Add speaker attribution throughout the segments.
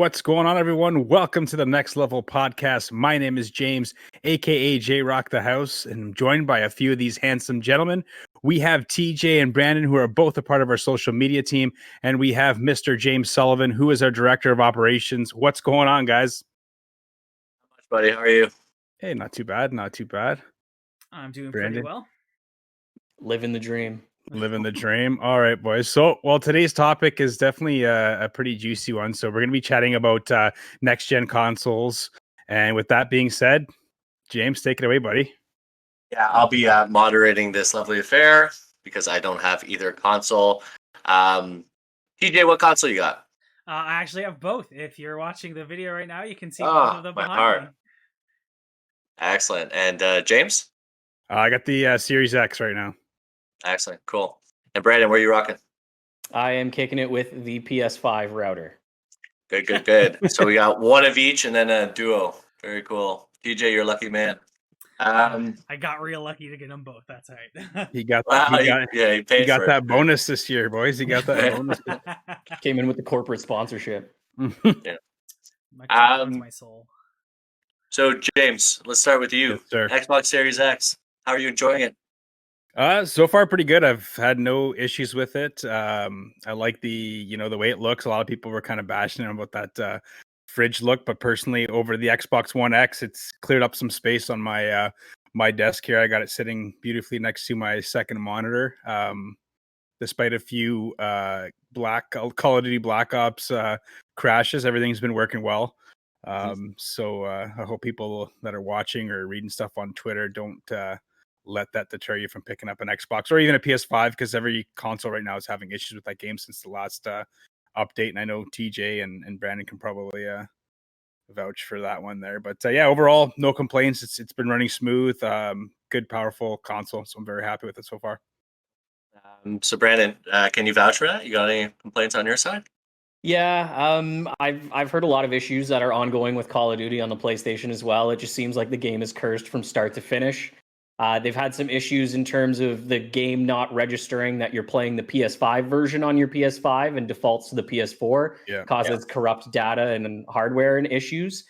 Speaker 1: What's going on, everyone? Welcome to the Next Level Podcast. My name is James, aka J Rock the House, and I'm joined by a few of these handsome gentlemen. We have TJ and Brandon, who are both a part of our social media team, and we have Mr. James Sullivan, who is our Director of Operations. What's going on, guys?
Speaker 2: Not much, buddy. How are you?
Speaker 1: Hey, not too bad, not too bad.
Speaker 3: I'm doing
Speaker 1: Brandon?
Speaker 3: pretty well.
Speaker 4: Living the dream.
Speaker 1: Living the dream. All right, boys. So, today's topic is definitely a pretty juicy one. So, we're going to be chatting about next-gen consoles. And with that being said, James, take it away, buddy.
Speaker 2: Yeah, I'll be moderating this lovely affair because I don't have either console. TJ, what console you got?
Speaker 3: I actually have both. If you're watching the video right now, you can see both of them
Speaker 2: my
Speaker 3: behind
Speaker 2: heart.
Speaker 3: me.
Speaker 2: Excellent. And James?
Speaker 1: I got the Series X right now.
Speaker 2: Excellent. Cool. And Brandon, where are you rocking?
Speaker 4: I am kicking it with the PS5 router.
Speaker 2: Good. So we got one of each and then a duo. Very cool. TJ, you're a lucky man.
Speaker 3: I got real lucky to get them both. That's right.
Speaker 1: He got
Speaker 2: he paid
Speaker 1: he got
Speaker 2: for
Speaker 1: that
Speaker 2: it.
Speaker 1: bonus this year, boys. He got that bonus.
Speaker 4: Came in with the corporate sponsorship.
Speaker 3: My soul.
Speaker 2: So James, let's start with you.
Speaker 1: Yes, sir.
Speaker 2: Xbox Series X. How are you enjoying it?
Speaker 1: So far pretty good. I've had no issues with it. I like the way it looks. A lot of people were kind of bashing about that fridge look, but personally over the Xbox One X, it's cleared up some space on my my desk here. I got it sitting beautifully next to my second monitor. Despite a few Call of Duty Black Ops crashes, everything's been working well. So I hope people that are watching or reading stuff on Twitter don't let that deter you from picking up an Xbox or even a PS5, because every console right now is having issues with that game since the last update. And I know TJ and Brandon can probably vouch for that one there. But yeah, overall, no complaints. It's been running smooth. Good, powerful console. So I'm very happy with it so far.
Speaker 2: So Brandon, can you vouch for that? You got any complaints on your side?
Speaker 4: Yeah, I've heard a lot of issues that are ongoing with Call of Duty on the PlayStation as well. It just seems like the game is cursed from start to finish. They've had some issues in terms of the game not registering that you're playing the PS5 version on your PS5 and defaults to the PS4, causes corrupt data and hardware and issues.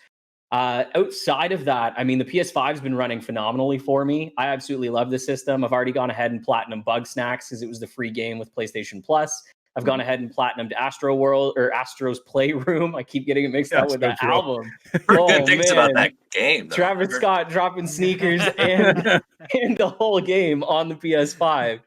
Speaker 4: Outside of that, I mean, the PS5's been running phenomenally for me. I absolutely love the system. I've already gone ahead and platinum Bug Snacks because it was the free game with PlayStation Plus. I've gone ahead and platinumed Astro World or Astro's Playroom. I keep getting it mixed up with that album.
Speaker 2: Good things about that game, though.
Speaker 4: Travis Scott dropping sneakers and the whole game on the PS5.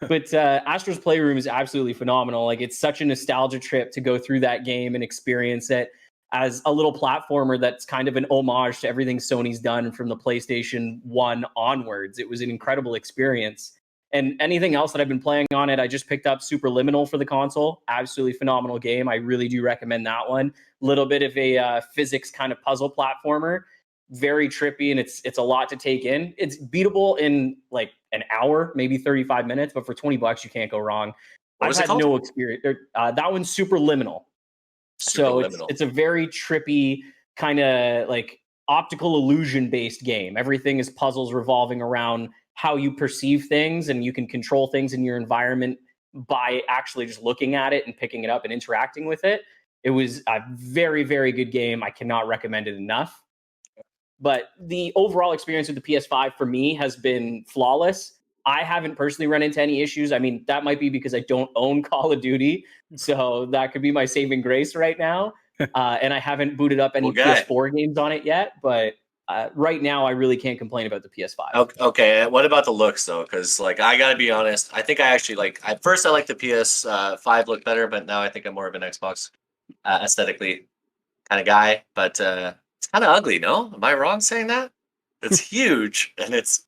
Speaker 4: But Astro's Playroom is absolutely phenomenal. Like, it's such a nostalgia trip to go through that game and experience it as a little platformer that's kind of an homage to everything Sony's done from the PlayStation 1 onwards. It was an incredible experience. And anything else that I've been playing on it, I just picked up Superliminal for the console. Absolutely phenomenal game. I really do recommend that one. Little bit of a physics kind of puzzle platformer. Very trippy, and it's a lot to take in. It's beatable in like an hour, maybe 35 minutes, but for $20, you can't go wrong. I've had no experience. That one's Superliminal. So it's a very trippy kind of like optical illusion based game. Everything is puzzles revolving around how you perceive things, and you can control things in your environment by actually just looking at it and picking it up and interacting with it. It was a very, very good game. I cannot recommend it enough. But the overall experience with the PS5 for me has been flawless. I haven't personally run into any issues. I mean, that might be because I don't own Call of Duty. So that could be my saving grace right now. And I haven't booted up any PS4 games on it yet. But right now, I really can't complain about the PS5.
Speaker 2: Okay, what about the looks, though? Because, like, I gotta be honest. I think I actually at first I liked the PS5 look better, but now I think I'm more of an Xbox aesthetically kind of guy. But it's kind of ugly, no? Am I wrong saying that? It's huge, and it's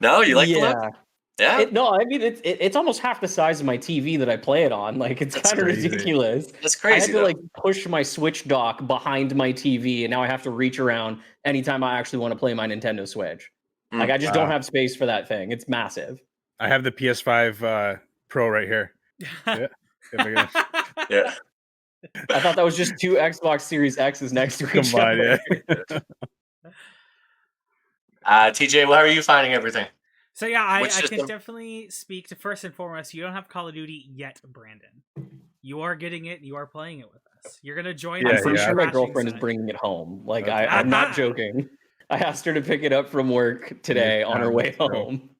Speaker 2: no. You like the look? Yeah.
Speaker 4: No, I mean it's almost half the size of my TV that I play it on. Like, it's kind of ridiculous.
Speaker 2: That's crazy.
Speaker 4: I had to push my Switch dock behind my TV, and now I have to reach around anytime I actually want to play my Nintendo Switch. Like, I just don't have space for that thing. It's massive.
Speaker 1: I have the PS5 Pro right here. Yeah.
Speaker 2: Yeah.
Speaker 4: I thought that was just two Xbox Series X's next to each other.
Speaker 2: TJ, how are you finding everything?
Speaker 3: So yeah, I can definitely speak to, first and foremost, you don't have Call of Duty yet, Brandon. You are getting it, and you are playing it with us. You're gonna join.
Speaker 1: Yeah,
Speaker 4: I'm
Speaker 3: us
Speaker 4: pretty
Speaker 3: on the
Speaker 4: sure my
Speaker 3: crashing
Speaker 4: girlfriend is
Speaker 3: side.
Speaker 4: bringing it home. Like
Speaker 1: Okay.
Speaker 4: I'm not joking. I asked her to pick it up from work today on her way home.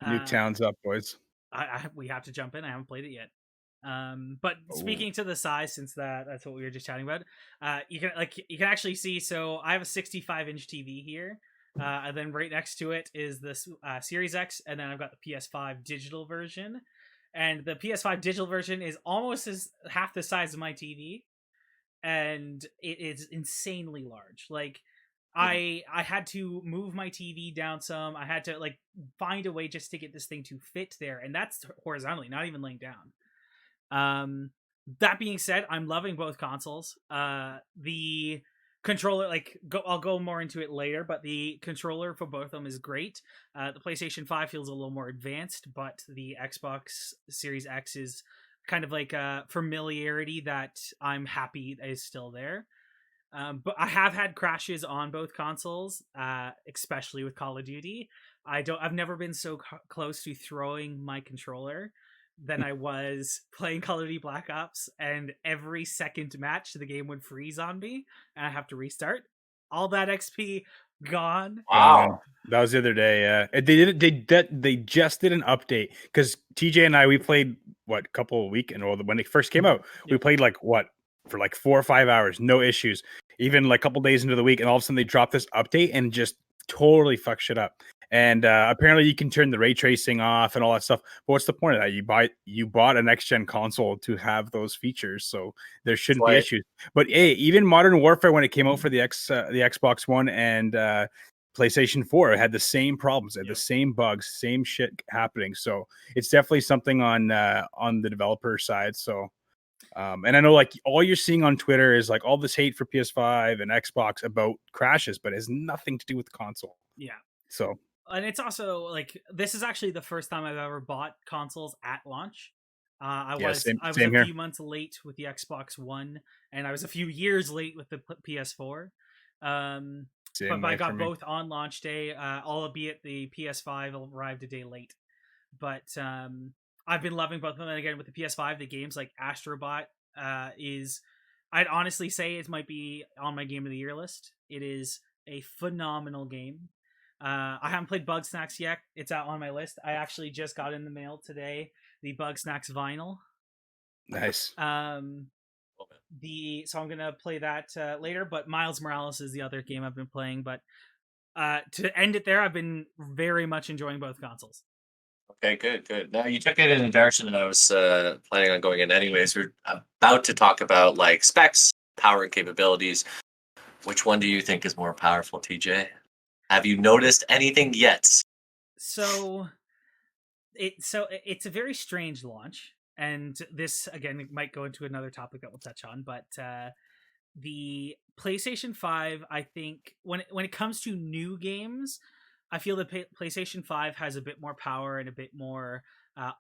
Speaker 1: Nuketown's up, boys.
Speaker 3: We have to jump in. I haven't played it yet. But
Speaker 1: Oh.
Speaker 3: speaking to the size, since that's what we were just chatting about, you can actually see. So I have a 65-inch TV here, and then right next to it is this Series X, and then I've got the PS5 digital version, and the PS5 digital version is almost as half the size of my TV, and it is insanely large. Like I had to move my TV down some. I had to like find a way just to get this thing to fit there, and that's horizontally, not even laying down. That being said, I'm loving both consoles. The controller, I'll go more into it later, but the controller for both of them is great. The PlayStation 5 feels a little more advanced, but the Xbox Series X is kind of like a familiarity that I'm happy is still there. But I have had crashes on both consoles, especially with Call of Duty. I've never been so close to throwing my controller than I was playing Call of Duty Black Ops, and every second match the game would freeze on me and I have to restart. All that XP gone.
Speaker 2: Wow.
Speaker 1: That was the other day. Yeah, they just did an update because TJ and we played a couple of weeks, and when it first came out, we played for 4 or 5 hours, no issues. Even a couple days into the week, and all of a sudden they dropped this update and just totally fuck shit up. And apparently you can turn the ray tracing off and all that stuff. But what's the point of that? You bought a next gen console to have those features, so there shouldn't be issues. But hey, even Modern Warfare, when it came out for the Xbox One and PlayStation 4, it had the same problems, the same bugs, same shit happening. So it's definitely something on the developer side. So. And I know all you're seeing on Twitter is all this hate for PS5 and Xbox about crashes, but it has nothing to do with the console.
Speaker 3: Yeah.
Speaker 1: So.
Speaker 3: And it's also this is actually the first time I've ever bought consoles at launch. I was a few months late with the Xbox One, and I was a few years late with the PS4. But I got both on launch day, albeit the PS5 arrived a day late. But I've been loving both of them. And again, with the PS5, the games like Astrobot I'd honestly say it might be on my Game of the Year list. It is a phenomenal game. I haven't played Bugsnax yet. It's out on my list. I actually just got in the mail today the Bugsnax vinyl.
Speaker 1: Nice.
Speaker 3: So I'm gonna play that later. But Miles Morales is the other game I've been playing. But to end it there, I've been very much enjoying both consoles.
Speaker 2: Okay, good. Now you took it in a direction that I was planning on going in anyways. We're about to talk about specs, power, and capabilities. Which one do you think is more powerful, TJ? Have you noticed anything yet?
Speaker 3: So it's a very strange launch, and this again might go into another topic that we'll touch on. But the PlayStation 5, I think, when it comes to new games, I feel the PlayStation 5 has a bit more power and a bit more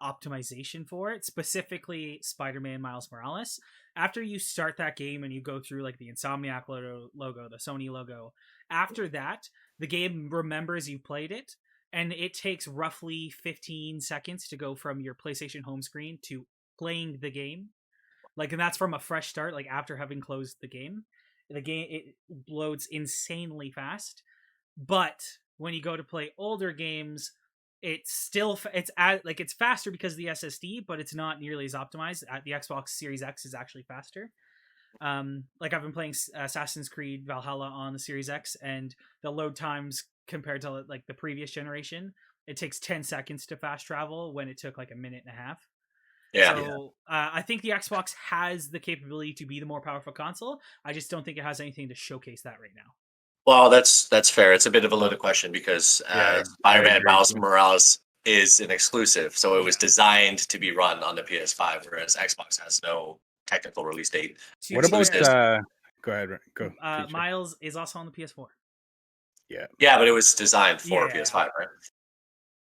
Speaker 3: optimization for it, specifically Spider-Man Miles Morales. After you start that game and you go through the Insomniac logo, the Sony logo, after that, the game remembers you played it, and it takes roughly 15 seconds to go from your PlayStation home screen to playing the game. And that's from a fresh start, after having closed the game. It loads insanely fast, but when you go to play older games, it's faster because of the SSD, but it's not nearly as optimized. The Xbox Series X is actually faster. I've been playing Assassin's Creed Valhalla on the Series X, and the load times compared to the previous generation, it takes 10 seconds to fast travel when it took a minute and a half.
Speaker 2: Yeah.
Speaker 3: So I think the Xbox has the capability to be the more powerful console. I just don't think it has anything to showcase that right now.
Speaker 2: Well, that's fair. It's a bit of a loaded question because Spider-Man Miles Morales is an exclusive, so it was designed to be run on the PS5, whereas Xbox has no technical release date.
Speaker 1: What about go ahead, go.
Speaker 3: Miles is also on the PS4.
Speaker 2: Yeah, but it was designed for PS5, right?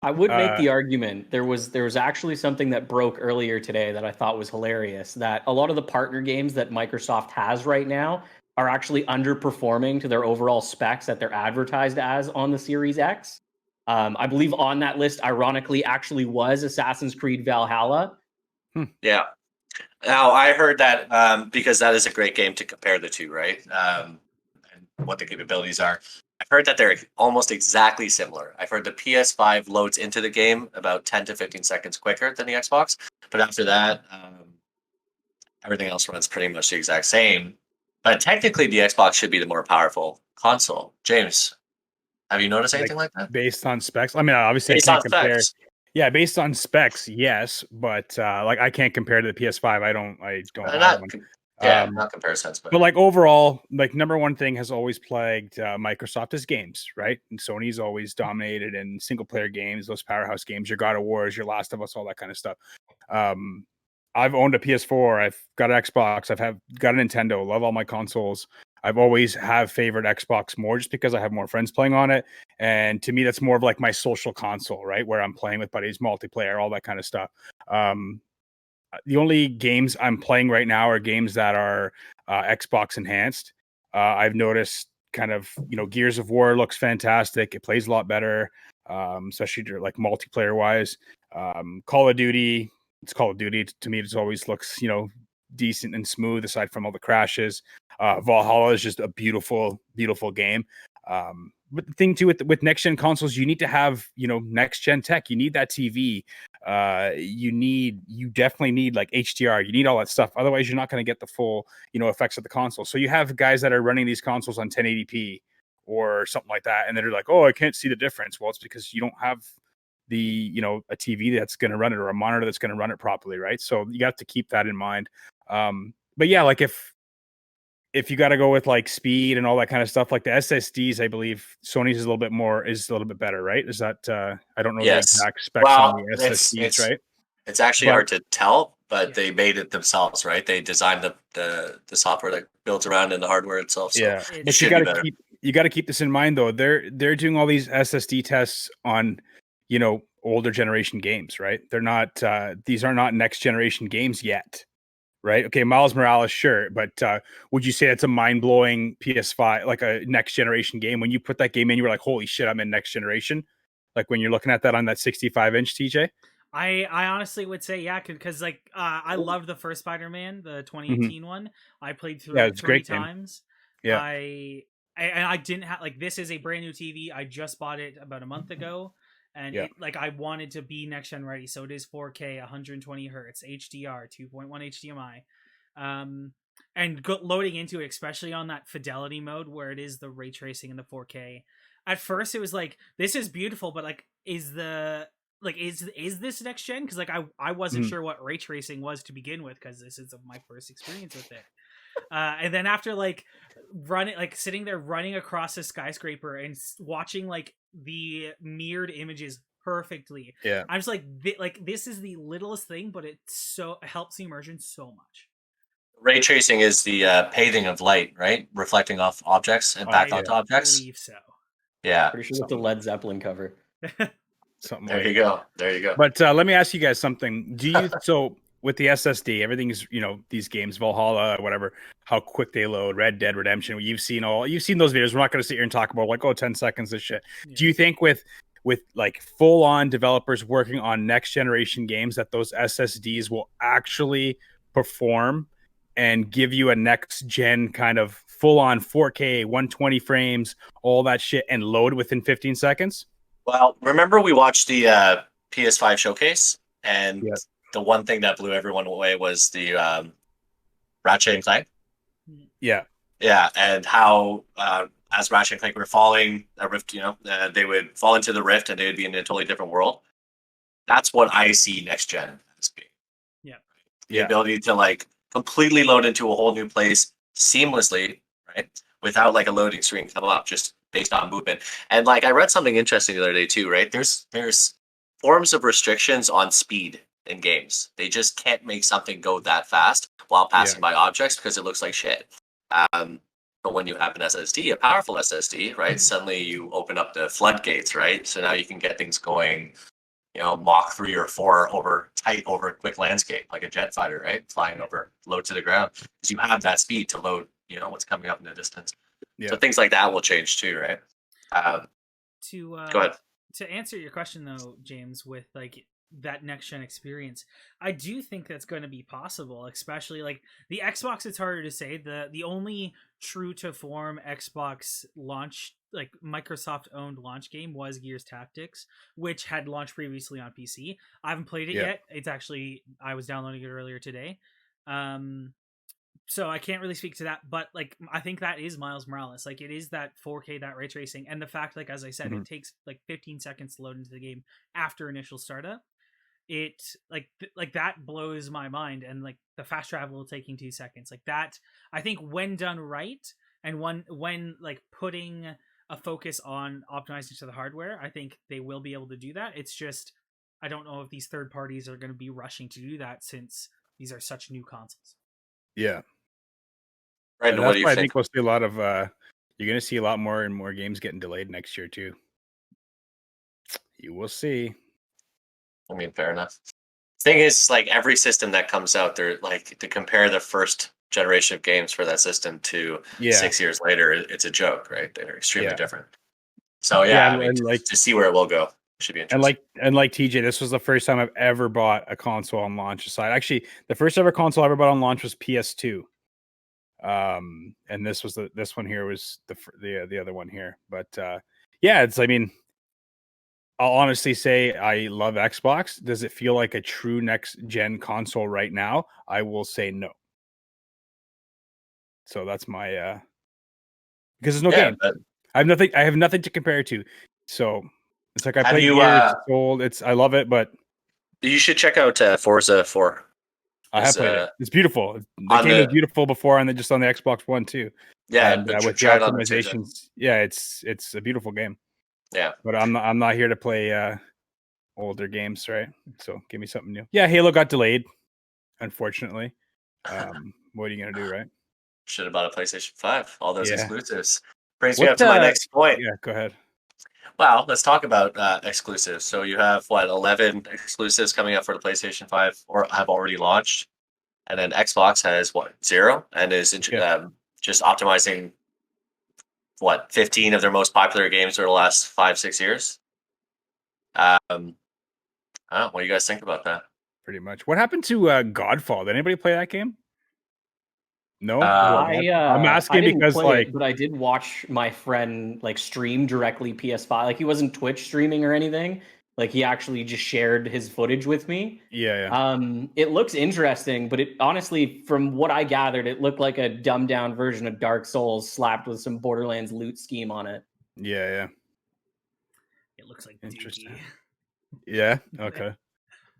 Speaker 4: I would make the argument there was actually something that broke earlier today that I thought was hilarious, that a lot of the partner games that Microsoft has right now are actually underperforming to their overall specs that they're advertised as on the Series X. I believe on that list, ironically, actually was Assassin's Creed Valhalla.
Speaker 2: Yeah. Now I heard that because that is a great game to compare the two, right? And what the capabilities are. I've heard that they're almost exactly similar. I've heard the PS5 loads into the game about 10 to 15 seconds quicker than the Xbox, but after that, everything else runs pretty much the exact same. But technically, the Xbox should be the more powerful console. James, have you noticed anything like that?
Speaker 1: Based on specs. I mean, obviously
Speaker 2: Based
Speaker 1: I
Speaker 2: on
Speaker 1: can't compare.
Speaker 2: specs.
Speaker 1: Yeah, based on specs, yes, but like I can't compare to the PS5. I don't have
Speaker 2: Not,
Speaker 1: one.
Speaker 2: yeah,
Speaker 1: Um,
Speaker 2: not comparisons,
Speaker 1: but like overall, like number one thing has always plagued Microsoft is games, right? And Sony's always dominated in single player games, those powerhouse games, your God of Wars, your Last of Us, all that kind of stuff. I've owned a PS4, I've got an Xbox, got a Nintendo, love all my consoles. I've always have favored Xbox more just because I have more friends playing on it. And to me, that's more of like my social console, right? Where I'm playing with buddies, multiplayer, all that kind of stuff. The only games I'm playing right now are games that are Xbox enhanced. I've noticed kind of, Gears of War looks fantastic. It plays a lot better, especially like multiplayer wise. Call of Duty, it's Call of Duty. To me, it always looks, decent and smooth aside from all the crashes. Valhalla is just a beautiful, beautiful game. But the thing too with next gen consoles, you need to have, next gen tech. You need that TV. You definitely need like HDR. You need all that stuff. Otherwise, you're not going to get the full, effects of the console. So you have guys that are running these consoles on 1080p or something like that, and they're like, "Oh, I can't see the difference." Well, it's because you don't have the, a TV that's going to run it or a monitor that's going to run it properly, right? So you got to keep that in mind. But yeah, like if you got to go with like speed and all that kind of stuff, like the SSDs, I believe Sony's is a little bit better, right? Is that I don't know the
Speaker 2: Yes.
Speaker 1: exact specs on
Speaker 2: Well,
Speaker 1: the SSDs, right?
Speaker 2: it's actually
Speaker 1: But-
Speaker 2: hard to tell, but
Speaker 3: Yeah.
Speaker 2: they made it themselves, right? They designed the software that builds around in the hardware itself. So
Speaker 1: Yeah,
Speaker 2: it
Speaker 1: but
Speaker 2: should be better.
Speaker 1: you got to keep this in mind though. They're doing all these SSD tests on, older generation games, right? They're not these are not next generation games yet. Right. Okay. Miles Morales, sure. But would you say it's a mind blowing PS5, like a next generation game? When you put that game in, you were like, holy shit, I'm in next generation. Like when you're looking at that on that 65-inch, TJ?
Speaker 3: I honestly would say yeah, because like I loved the first Spider-Man, the 2018 one. I played through
Speaker 1: Yeah,
Speaker 3: it
Speaker 1: it's a
Speaker 3: 3
Speaker 1: great game.
Speaker 3: times.
Speaker 1: Yeah.
Speaker 3: I didn't have like this is a brand new TV. I just bought it about a month ago, and
Speaker 1: Yeah.
Speaker 3: I wanted to be next gen ready, so it is 4K, 120 hertz, HDR, 2.1 HDMI, and loading into it, especially on that fidelity mode where it is the ray tracing in the 4K. At first, it was like this is beautiful, but like is this next gen? Because like I wasn't sure what ray tracing was to begin with, because this is my first experience with it. And then after like sitting there running across a skyscraper and watching like the mirrored images perfectly,
Speaker 1: Yeah.
Speaker 3: I'm just like this is the littlest thing, but it helps the immersion so much.
Speaker 2: Ray tracing is the paving of light, right? Reflecting off objects and back onto
Speaker 3: I
Speaker 2: objects.
Speaker 3: believe so.
Speaker 2: Yeah.
Speaker 4: Pretty sure that's a Led Zeppelin cover.
Speaker 1: Something
Speaker 2: There
Speaker 1: like
Speaker 2: you go. There you go.
Speaker 1: But let me ask you guys something. Do you so with the SSD, everything's these games, Valhalla, whatever, how quick they load, Red Dead Redemption. You've seen those videos. We're not going to sit here and talk about like 10 seconds of shit.
Speaker 3: Yeah.
Speaker 1: Do you think with like full on developers working on next generation games that those SSDs will actually perform and give you a next gen kind of full on 4K, 120 frames, all that shit, and load within 15 seconds?
Speaker 2: Well, remember we watched the PS5 showcase, and
Speaker 1: Yeah.
Speaker 2: the one thing that blew everyone away was the Ratchet and Clank.
Speaker 1: Yeah.
Speaker 2: Yeah, and how as Ratchet and Clank were falling a rift, they would fall into the rift and they would be in a totally different world. That's what I see next gen as being.
Speaker 3: Yeah.
Speaker 2: The ability to like completely load into a whole new place seamlessly, right? Without like a loading screen come up, just based on movement. And like I read something interesting the other day too, right? There's forms of restrictions on speed in games. They just can't make something go that fast while passing by objects because it looks like shit. But when you have an SSD, a powerful SSD, right? Suddenly you open up the floodgates, right? So now you can get things going, Mach 3 or 4 over a quick landscape, like a jet fighter, right? Flying over, load to the ground. Because you have that speed to load, what's coming up in the distance.
Speaker 1: Yeah.
Speaker 2: So things like that will change too, right?
Speaker 3: To
Speaker 2: Go ahead.
Speaker 3: To answer your question though, James, with like that next gen experience. I do think that's going to be possible, especially like the Xbox. It's harder to say. The only true to form Xbox launch, like Microsoft owned launch game, was Gears Tactics, which had launched previously on PC. I haven't played it yet. It's actually, I was downloading it earlier today. So I can't really speak to that, but like I think that is Miles Morales. Like it is that 4K, that ray tracing, and the fact, like as I said, it takes like 15 seconds to load into the game after initial startup. It like that blows my mind, and like the fast travel taking 2 seconds, like that. I think when done right, and when like putting a focus on optimizing to the hardware, I think they will be able to do that. It's just I don't know if these third parties are going to be rushing to do that since these are such new consoles.
Speaker 1: Yeah.
Speaker 2: Right. What do you
Speaker 1: I
Speaker 2: think?
Speaker 1: think we'll see a lot of you're going to see a lot more and more games getting delayed next year too. You will see.
Speaker 2: I mean, fair enough. Thing is, like every system that comes out, they're like to compare the first generation of games for that system to 6 years later, it's a joke, right? They're extremely different. So I mean, to see where it will go should be interesting.
Speaker 1: And like TJ, this was the first time I've ever bought a console on launch aside. Actually, the first ever console I ever bought on launch was PS2. And this one here was the other one here. But it's, I mean, I'll honestly say I love Xbox. Does it feel like a true next gen console right now? I will say no. So that's my because there's no game. I have nothing to compare it to. So it's like I played Gears, it's old. I love it, but
Speaker 2: you should check out Forza 4.
Speaker 1: I have played it. It's beautiful. The game was beautiful before, and then just on the Xbox One too.
Speaker 2: Yeah,
Speaker 1: and with the optimizations, it's a beautiful game.
Speaker 2: Yeah,
Speaker 1: but I'm not here to play older games, right? So give me something new. Yeah, Halo got delayed, unfortunately. What are you gonna do, right?
Speaker 2: Should have bought a PlayStation 5. All those exclusives. Brings me up to my next point.
Speaker 1: Yeah, go ahead.
Speaker 2: Well, let's talk about exclusives. So you have 11 exclusives coming up for the PlayStation 5 or have already launched, and then Xbox has 0 and is just optimizing 15 of their most popular games over the last 5-6 years. What do you guys think about that?
Speaker 1: Pretty much. What happened to Godfall? Did anybody play that game? No,
Speaker 4: I'm
Speaker 1: asking because
Speaker 4: but I did watch my friend stream directly PS5. Like he wasn't Twitch streaming or anything. Like he actually just shared his footage with me.
Speaker 1: Yeah.
Speaker 4: It looks interesting, but it honestly, from what I gathered, it looked like a dumbed down version of Dark Souls slapped with some Borderlands loot scheme on it.
Speaker 1: Yeah.
Speaker 3: It looks like
Speaker 1: interesting.
Speaker 3: Dookie.
Speaker 1: Yeah. Okay.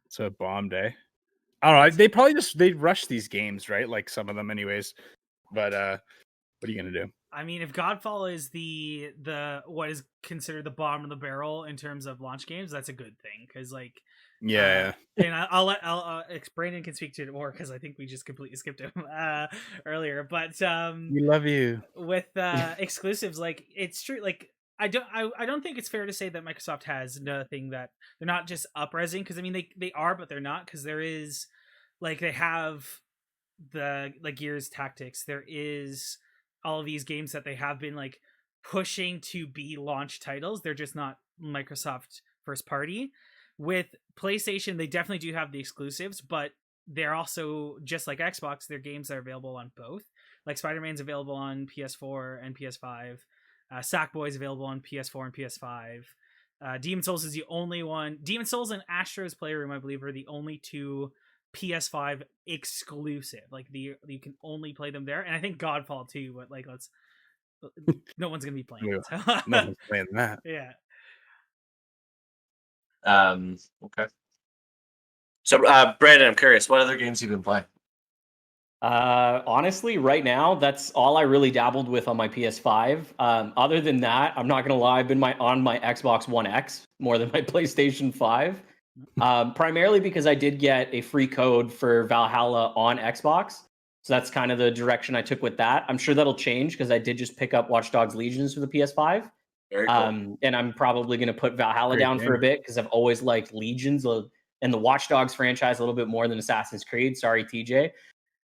Speaker 1: It's a bomb day. I don't know. They probably they rush these games, right? Like some of them, anyways. But what are you gonna do?
Speaker 3: I mean, if Godfall is the what is considered the bottom of the barrel in terms of launch games, that's a good thing because and I'll let Brandon can speak to it more because I think we just completely skipped him earlier. But
Speaker 1: we love you
Speaker 3: with exclusives. Like it's true. Like I don't think it's fair to say that Microsoft has nothing that they're not just up-resing, because I mean they are, but they're not, because there is they have the Gears Tactics. There is all of these games that they have been pushing to be launch titles. They're just not Microsoft first party. With PlayStation, they definitely do have the exclusives, but they're also, just like Xbox, their games are available on both. Like Spider-Man's available on PS4 and PS5. Sackboy is available on PS4 and PS5. Demon's Souls is the only one. Demon's Souls and Astro's Playroom, I believe, are the only two PS5 exclusive. You can only play them there, and I think Godfall too. But no one's gonna be playing it. So.
Speaker 1: No one's playing that.
Speaker 3: Yeah.
Speaker 2: Okay. So, Brandon, I'm curious, what other games you've been playing?
Speaker 4: Honestly, right now, that's all I really dabbled with on my PS5. Other than that, I'm not gonna lie, I've been on my Xbox One X more than my PlayStation 5. Primarily because I did get a free code for Valhalla on Xbox. So that's kind of the direction I took with that. I'm sure that'll change because I did just pick up Watch Dogs Legions for the PS5.
Speaker 2: Very cool.
Speaker 4: And I'm probably going to put Valhalla down for a bit because I've always liked Legions and the Watch Dogs franchise a little bit more than Assassin's Creed. Sorry, TJ.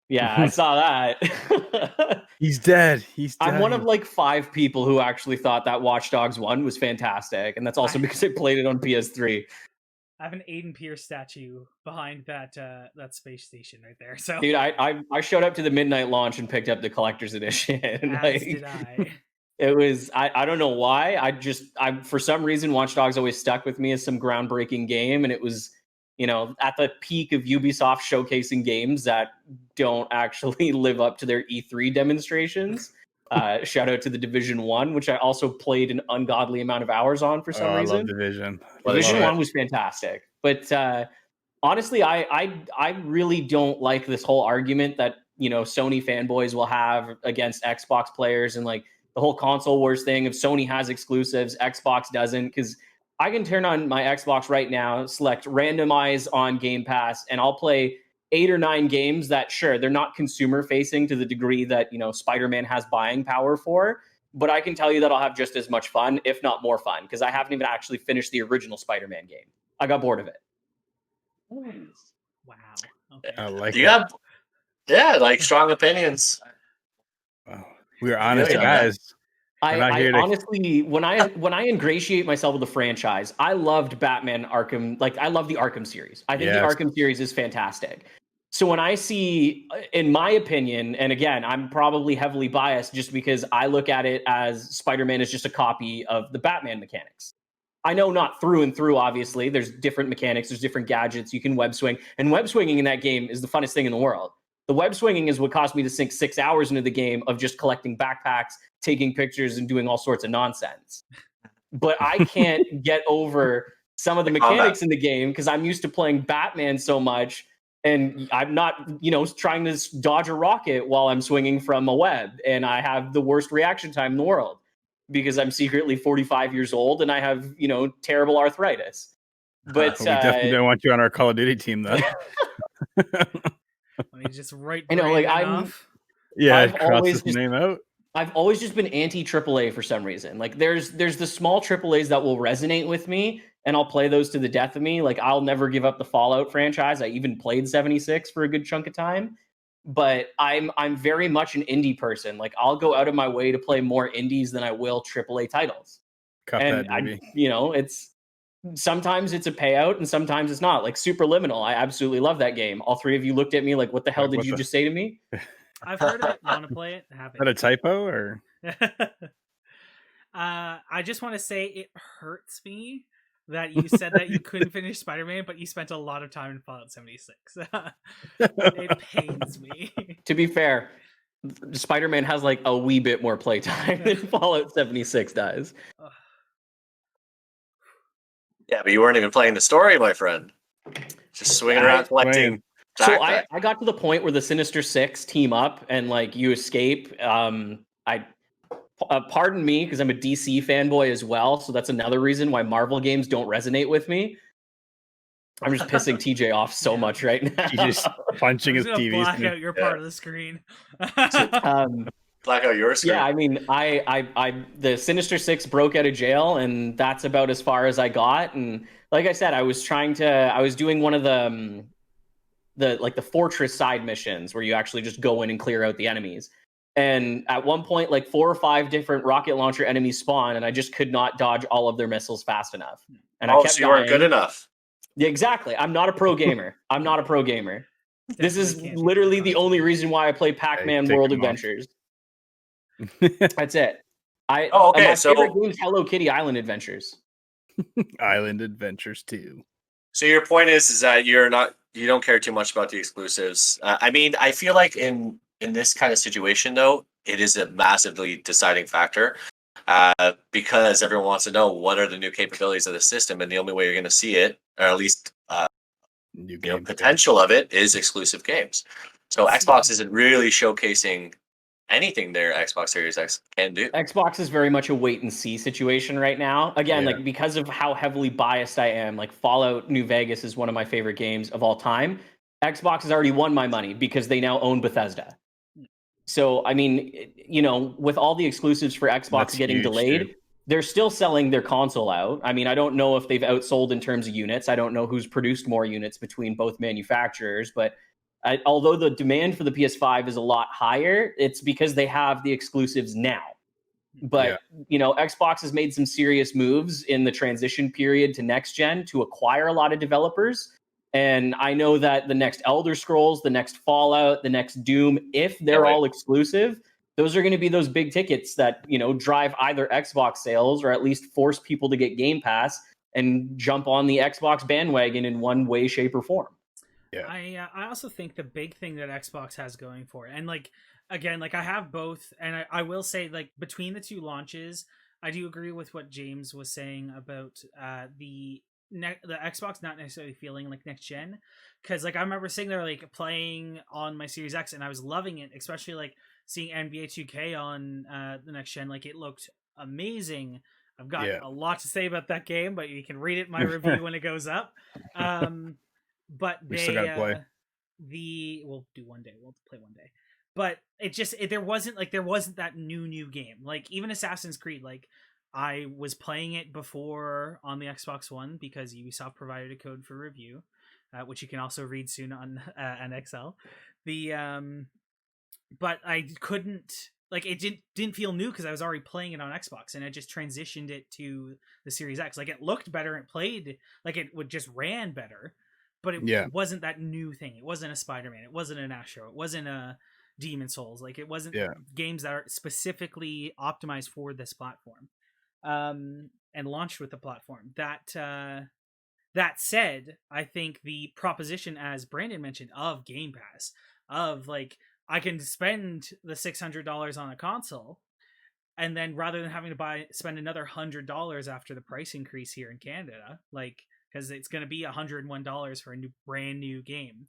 Speaker 4: Yeah, I saw that.
Speaker 1: He's dead.
Speaker 4: I'm one of 5 people who actually thought that Watch Dogs 1 was fantastic. And that's also because I played it on PS3.
Speaker 3: I have an Aiden Pierce statue behind that that space station right there. So,
Speaker 4: Dude, I showed up to the midnight launch and picked up the collector's edition.
Speaker 3: as did I.
Speaker 4: It was I don't know why. I for some reason Watch Dogs always stuck with me as some groundbreaking game, and it was, you know, at the peak of Ubisoft showcasing games that don't actually live up to their E3 demonstrations. Shout out to the Division 1, which I also played an ungodly amount of hours on for some reason.
Speaker 1: I love Division.
Speaker 4: Division 1 was fantastic. But honestly, I really don't like this whole argument that, you know, Sony fanboys will have against Xbox players, and like the whole console wars thing. If Sony has exclusives, Xbox doesn't, because I can turn on my Xbox right now, select randomize on Game Pass, and I'll play 8 or 9 games that, sure, they're not consumer facing to the degree that, you know, Spider-Man has buying power for, but I can tell you that I'll have just as much fun, if not more fun, because I haven't even actually finished the original Spider-Man game. I got bored of it.
Speaker 3: Wow. Okay.
Speaker 1: I like
Speaker 2: You got, yeah, like strong opinions.
Speaker 1: Wow. We're honest
Speaker 2: Yeah.
Speaker 1: guys.
Speaker 4: I honestly, when I ingratiate myself with the franchise, I loved Batman Arkham. Like, I love the Arkham series. I think the Arkham series is fantastic. So when I see, in my opinion, and again, I'm probably heavily biased just because I look at it as Spider-Man is just a copy of the Batman mechanics. I know not through and through, obviously. There's different mechanics. There's different gadgets. You can web swing. And web swinging in that game is the funnest thing in the world. The web swinging is what caused me to sink 6 hours into the game of just collecting backpacks, taking pictures, and doing all sorts of nonsense. But I can't get over some of the mechanics in the game because I'm used to playing Batman so much, and I'm not, you know, trying to dodge a rocket while I'm swinging from a web, and I have the worst reaction time in the world because I'm secretly 45 years old and I have, you know, terrible arthritis. But
Speaker 1: we definitely don't want you on our Call of Duty team, though.
Speaker 3: Let me just write.
Speaker 4: I know, like
Speaker 1: I've always his name out.
Speaker 4: I've always just been anti AAA for some reason. Like there's the small AAAs that will resonate with me, and I'll play those to the death of me. Like I'll never give up the Fallout franchise. I even played 76 for a good chunk of time. But I'm very much an indie person. Like I'll go out of my way to play more indies than I will AAA titles. And you know, sometimes it's a payout and sometimes it's not. Like Superliminal, I absolutely love that game. All three of you looked at me like, what the hell did you just say to me?
Speaker 3: I've heard of it. Want to play it? Happy.
Speaker 1: Is that a typo or?
Speaker 3: I just want to say it hurts me that you said that you couldn't finish Spider-Man, but you spent a lot of time in Fallout 76. It pains me.
Speaker 4: To be fair, Spider-Man has like a wee bit more playtime than Fallout 76 does.
Speaker 2: Yeah, but you weren't even playing the story, my friend. Just swinging around collecting.
Speaker 4: So I got to the point where the Sinister Six team up and like you escape. Pardon me, because I'm a DC fanboy as well, so that's another reason why Marvel games don't resonate with me. I'm just pissing TJ off so much right now.
Speaker 1: He's just punching his TV.
Speaker 3: Black out your part of the screen.
Speaker 2: Black out your screen.
Speaker 4: Yeah, I mean, I the Sinister Six broke out of jail, and that's about as far as I got. And like I said, I was doing one of the fortress side missions where you actually just go in and clear out the enemies. And at one point, like 4 or 5 different rocket launcher enemies spawn, and I just could not dodge all of their missiles fast enough. And I kept
Speaker 2: so you weren't good enough.
Speaker 4: Yeah, exactly. I'm not a pro gamer. This is literally the only reason why I play Pac-Man World Adventures. That's it.
Speaker 2: Okay.
Speaker 4: My favorite game is Hello Kitty Island Adventures.
Speaker 1: Island Adventures 2.
Speaker 2: So your point is that you don't care too much about the exclusives. I mean, I feel like in this kind of situation, though, it is a massively deciding factor because everyone wants to know what are the new capabilities of the system, and the only way you're going to see it, or at least potential of it, is exclusive games. So Xbox isn't really showcasing anything their Xbox Series X can do.
Speaker 4: Xbox is very much a wait and see situation right now. Again, like because of how heavily biased I am, like Fallout New Vegas is one of my favorite games of all time. Xbox has already won my money because they now own Bethesda. So, I mean, you know, with all the exclusives for Xbox getting delayed, they're still selling their console out. I mean, I don't know if they've outsold in terms of units. I don't know who's produced more units between both manufacturers, but although the demand for the PS5 is a lot higher, it's because they have the exclusives now. But Xbox has made some serious moves in the transition period to next gen to acquire a lot of developers. And I know that the next Elder Scrolls, the next Fallout, the next Doom, if they're all exclusive, those are going to be those big tickets that, drive either Xbox sales or at least force people to get Game Pass and jump on the Xbox bandwagon in one way, shape, or form.
Speaker 1: Yeah.
Speaker 3: I also think the big thing that Xbox has going for it, and again, I have both, and I will say, between the two launches, I do agree with what James was saying about the Xbox not necessarily feeling like next gen, because I remember sitting there playing on my Series X and I was loving it, especially seeing NBA 2K on the next gen. It looked amazing. I've got a lot to say about that game, but you can read it in my review when it goes up. But
Speaker 1: we still gotta play.
Speaker 3: We'll do one day. We'll play one day. But there wasn't that new game. Even Assassin's Creed, I was playing it before on the Xbox One because Ubisoft provided a code for review, which you can also read soon on NXL. But I couldn't it didn't feel new because I was already playing it on Xbox, and I just transitioned it to the Series X. It looked better, it played it would just ran better, but it wasn't that new thing. It wasn't a Spider-Man, it wasn't an Astro, it wasn't a Demon Souls. It wasn't games that are specifically optimized for this platform, and launched with the platform. That said, I think the proposition, as Brandon mentioned, of Game Pass, of I can spend the $600 on a console, and then rather than having to spend another $100 after the price increase here in Canada, because it's going to be $101 for a brand new game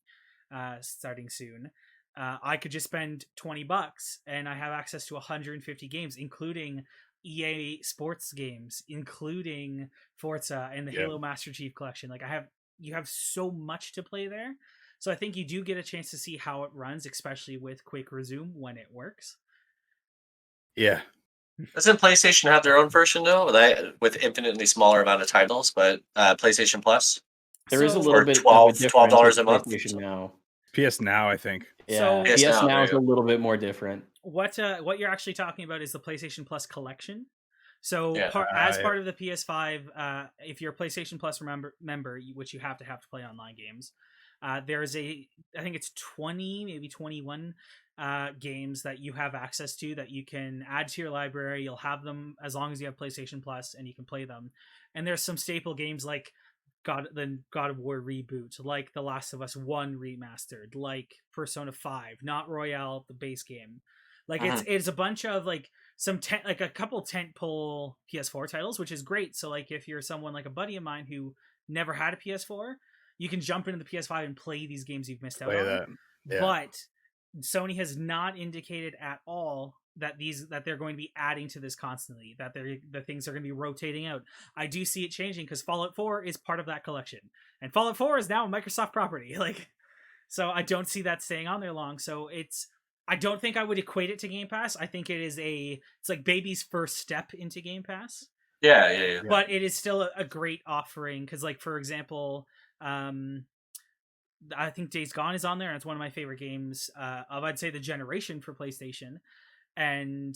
Speaker 3: starting soon. I could just spend $20 and I have access to 150 games, including EA Sports games, including Forza and the Halo Master Chief Collection. You have so much to play there. So I think you do get a chance to see how it runs, especially with Quick Resume when it works.
Speaker 1: Yeah.
Speaker 2: Doesn't PlayStation have their own version though, with infinitely smaller amount of titles? But PlayStation Plus,
Speaker 4: there is a little bit
Speaker 2: $12 a month.
Speaker 4: PlayStation Now.
Speaker 1: PS Now, I think.
Speaker 4: Yeah,
Speaker 3: so,
Speaker 4: PS Now is a little bit more different.
Speaker 3: What you're actually talking about is the PlayStation Plus collection. So as part of the PS5, if you're a PlayStation Plus member, which you have to play online games, there's I think it's 20, maybe 21 games that you have access to that you can add to your library. You'll have them as long as you have PlayStation Plus, and you can play them. And there's some staple games like God of War reboot, like The Last of Us 1 remastered, like Persona 5, not Royale, the base game. It's a bunch of a couple tentpole PS4 titles, which is great. So if you're someone like a buddy of mine who never had a PS4, you can jump into the PS5 and play these games you've missed out on. Yeah. But Sony has not indicated at all that they're going to be adding to this constantly, that the things are going to be rotating out. I do see it changing because Fallout 4 is part of that collection, and Fallout 4 is now a Microsoft property. So I don't see that staying on there long. So I don't think I would equate it to Game Pass. I think it's like baby's first step into Game Pass.
Speaker 2: Yeah.
Speaker 3: But it is still a great offering because, for example, I think Days Gone is on there, and it's one of my favorite games of, I'd say, the generation for PlayStation. And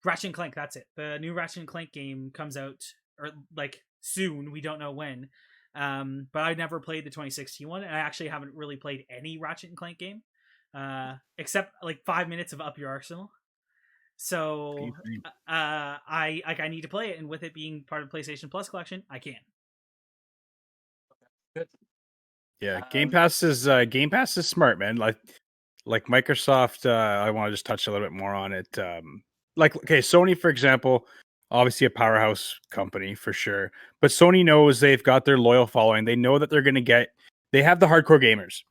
Speaker 3: Ratchet and Clank, that's it. The new Ratchet and Clank game comes out soon. We don't know when. But I never played the 2016 one, and I actually haven't really played any Ratchet and Clank game except 5 minutes of Up Your Arsenal. So I need to play it, and with it being part of PlayStation Plus collection, I can.
Speaker 2: Good.
Speaker 1: Yeah, Game Pass is smart, man. Like Microsoft, I want to just touch a little bit more on it. Sony, for example, obviously a powerhouse company for sure, but Sony knows they've got their loyal following. They know that they have the hardcore gamers.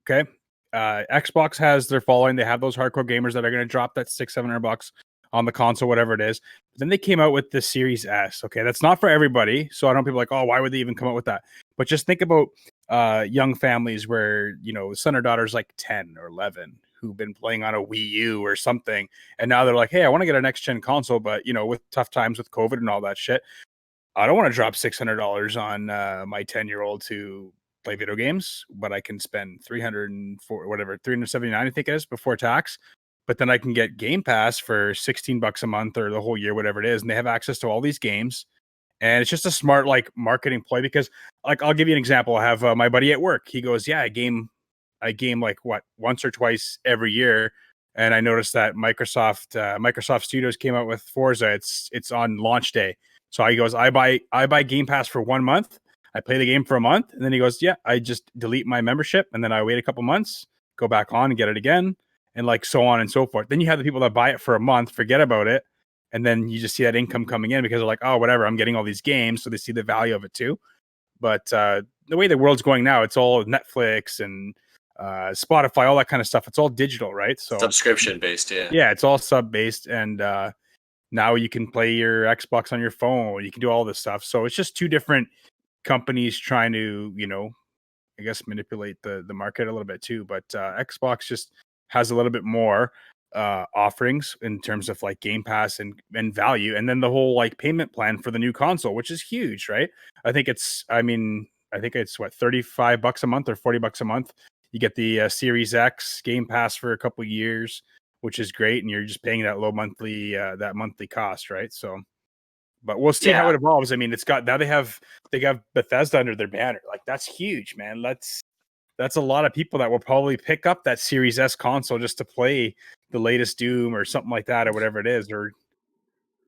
Speaker 1: Okay. Xbox has their following. They have those hardcore gamers that are going to drop that $600-700 on the console, whatever it is. But then they came out with the Series S. Okay. That's not for everybody. So I know people oh, why would they even come out with that? But just think about young families where, son or daughter's 10 or 11 who've been playing on a Wii U or something. And now they're hey, I want to get a next gen console, but with tough times with COVID and all that shit, I don't want to drop $600 on my 10-year-old to play video games, but I can spend $379, I think it is, before tax. but then I can get Game Pass for $16 a month or the whole year, whatever it is, and they have access to all these games. And it's just a smart like marketing play because like I'll give you an example. I have my buddy at work. He goes, "Yeah, I game like what once or twice every year." And I noticed that Microsoft Studios came out with Forza. It's on launch day. So he goes, I buy Game Pass for 1 month. I play the game for a month, and then he goes, "Yeah, I just delete my membership, and then I wait a couple months, go back on and get it again, and like so on and so forth." Then you have the people that buy it for a month, forget about it, and then you just see that income coming in because they're like, "Oh, whatever, I'm getting all these games," so they see the value of it too. But the way the world's going now, it's all Netflix and Spotify, all that kind of stuff. It's all digital, right? So
Speaker 2: Subscription based, yeah.
Speaker 1: yeah, it's all sub based, and now you can play your Xbox on your phone. You can do all this stuff. So it's just two different companies trying to, I guess manipulate the market a little bit too. But Xbox just has a little bit more offerings in terms of like Game Pass and value, and then the whole like payment plan for the new console, which is huge, right? I think it's what, $35 a month or $40 a month. You get the Series X Game Pass for a couple years, which is great, and you're just paying that low monthly cost, right? So, but we'll see how it evolves. I mean, it's got now they got Bethesda under their banner. Like that's huge, man. That's a lot of people that will probably pick up that Series S console just to play the latest Doom or something like that or whatever it is. Or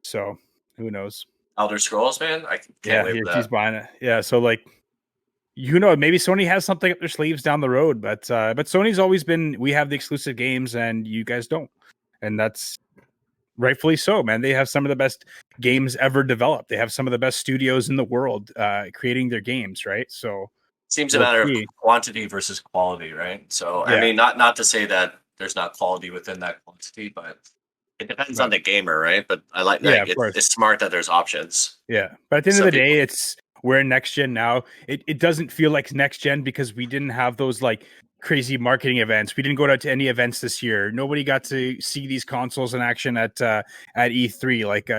Speaker 1: so who knows?
Speaker 2: Elder Scrolls, man. I can't wait for that.
Speaker 1: He's buying it. Yeah, so like maybe Sony has something up their sleeves down the road, but Sony's always been, we have the exclusive games and you guys don't. And that's rightfully so, man. They have some of the best games ever developed. They have some of the best studios in the world creating their games, right? So
Speaker 2: seems a matter of quantity versus quality, right? So I mean, not to say that there's not quality within that quantity, but it depends on the gamer, right? But I like that it's smart that there's options.
Speaker 1: Yeah, but at the end of the day, we're in next gen now. It doesn't feel like next gen because we didn't have those like crazy marketing events. We didn't go to any events this year. Nobody got to see these consoles in action at E3. Like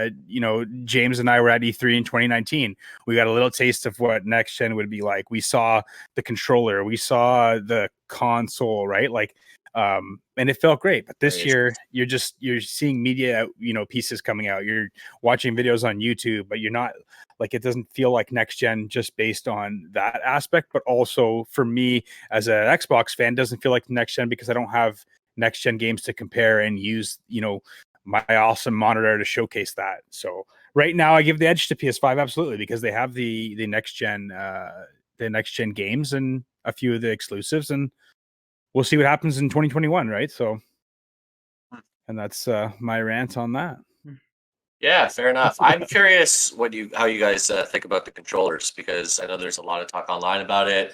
Speaker 1: James and I were at E3 in 2019. We got a little taste of what next gen would be like. We saw the controller, we saw the console, right? Like and it felt great. But this year you're seeing media, pieces coming out. You're watching videos on YouTube, but you're not like, it doesn't feel like next gen just based on that aspect. But also for me as an Xbox fan, doesn't feel like next gen because I don't have next gen games to compare and use, my awesome monitor to showcase that. So right now I give the edge to PS5 absolutely because they have the next gen games and a few of the exclusives, and we'll see what happens in 2021, right? So, and that's my rant on that.
Speaker 2: Yeah, fair enough. I'm curious how you guys think about the controllers, because I know there's a lot of talk online about it.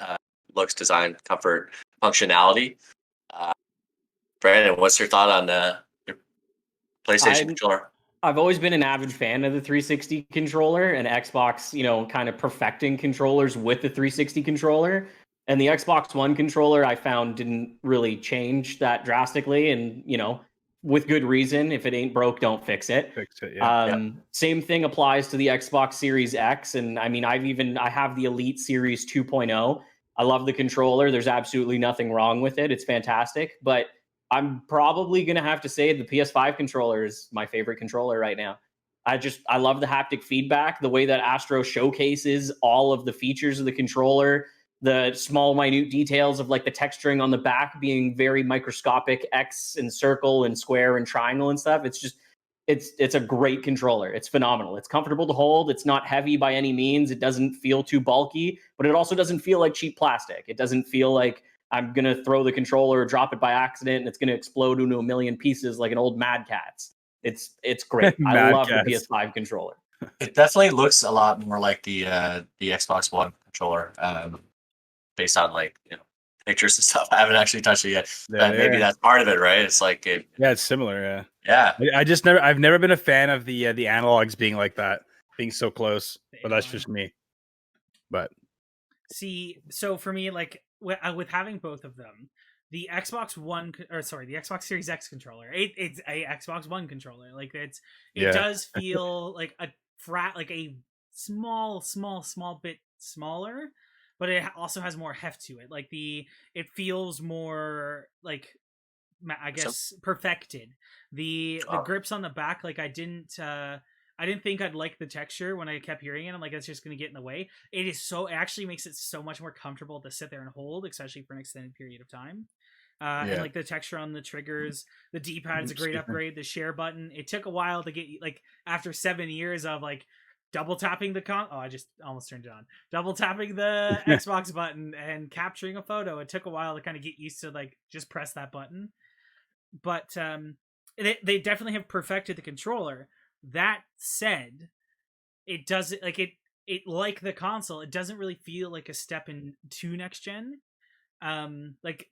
Speaker 2: Looks, design, comfort, functionality. Brandon, what's your thought on your PlayStation controller?
Speaker 4: I've always been an avid fan of the 360 controller and Xbox, kind of perfecting controllers with the 360 controller. And the Xbox One controller I found didn't really change that drastically. And, with good reason. If it ain't broke, don't fix it. Same thing applies to the Xbox Series X. And I mean, I have the Elite Series 2.0. I love the controller. There's absolutely nothing wrong with it. It's fantastic. But I'm probably going to have to say the PS5 controller is my favorite controller right now. I love the haptic feedback, the way that Astro showcases all of the features of the controller, the small, minute details of like the texturing on the back being very microscopic, X and circle and square and triangle and stuff. It's a great controller. It's phenomenal. It's comfortable to hold. It's not heavy by any means. It doesn't feel too bulky, but it also doesn't feel like cheap plastic. It doesn't feel like I'm going to throw the controller or drop it by accident and it's going to explode into a million pieces like an old Mad Catz. It's great. I love the PS5 controller.
Speaker 2: It definitely looks a lot more like the Xbox One controller. Based on pictures and stuff. I haven't actually touched it yet. But maybe that's part of it, right? It's like
Speaker 1: it's similar,
Speaker 2: yeah.
Speaker 1: I've never been a fan of the analogs being like that, being so close. But that's just me. But
Speaker 3: see, so for me, like with having both of them, the Xbox Series X controller, it's a Xbox One controller. Like it does feel like a small bit smaller, but it also has more heft to it. Like it feels more like I guess perfected. The grips on the back, like I didn't think I'd like the texture when I kept hearing it. I'm like, it's just going to get in the way. It actually makes it so much more comfortable to sit there and hold, especially for an extended period of time. And like the texture on the triggers, the D-pad is a great upgrade. The share button, it took a while to get, like, after 7 years of like double tapping the I just almost turned it on. Double tapping the Xbox button and capturing a photo. It took a while to kind of get used to like just press that button. But they definitely have perfected the controller. That said, it doesn't like it like the console. It doesn't really feel like a step into next gen. Like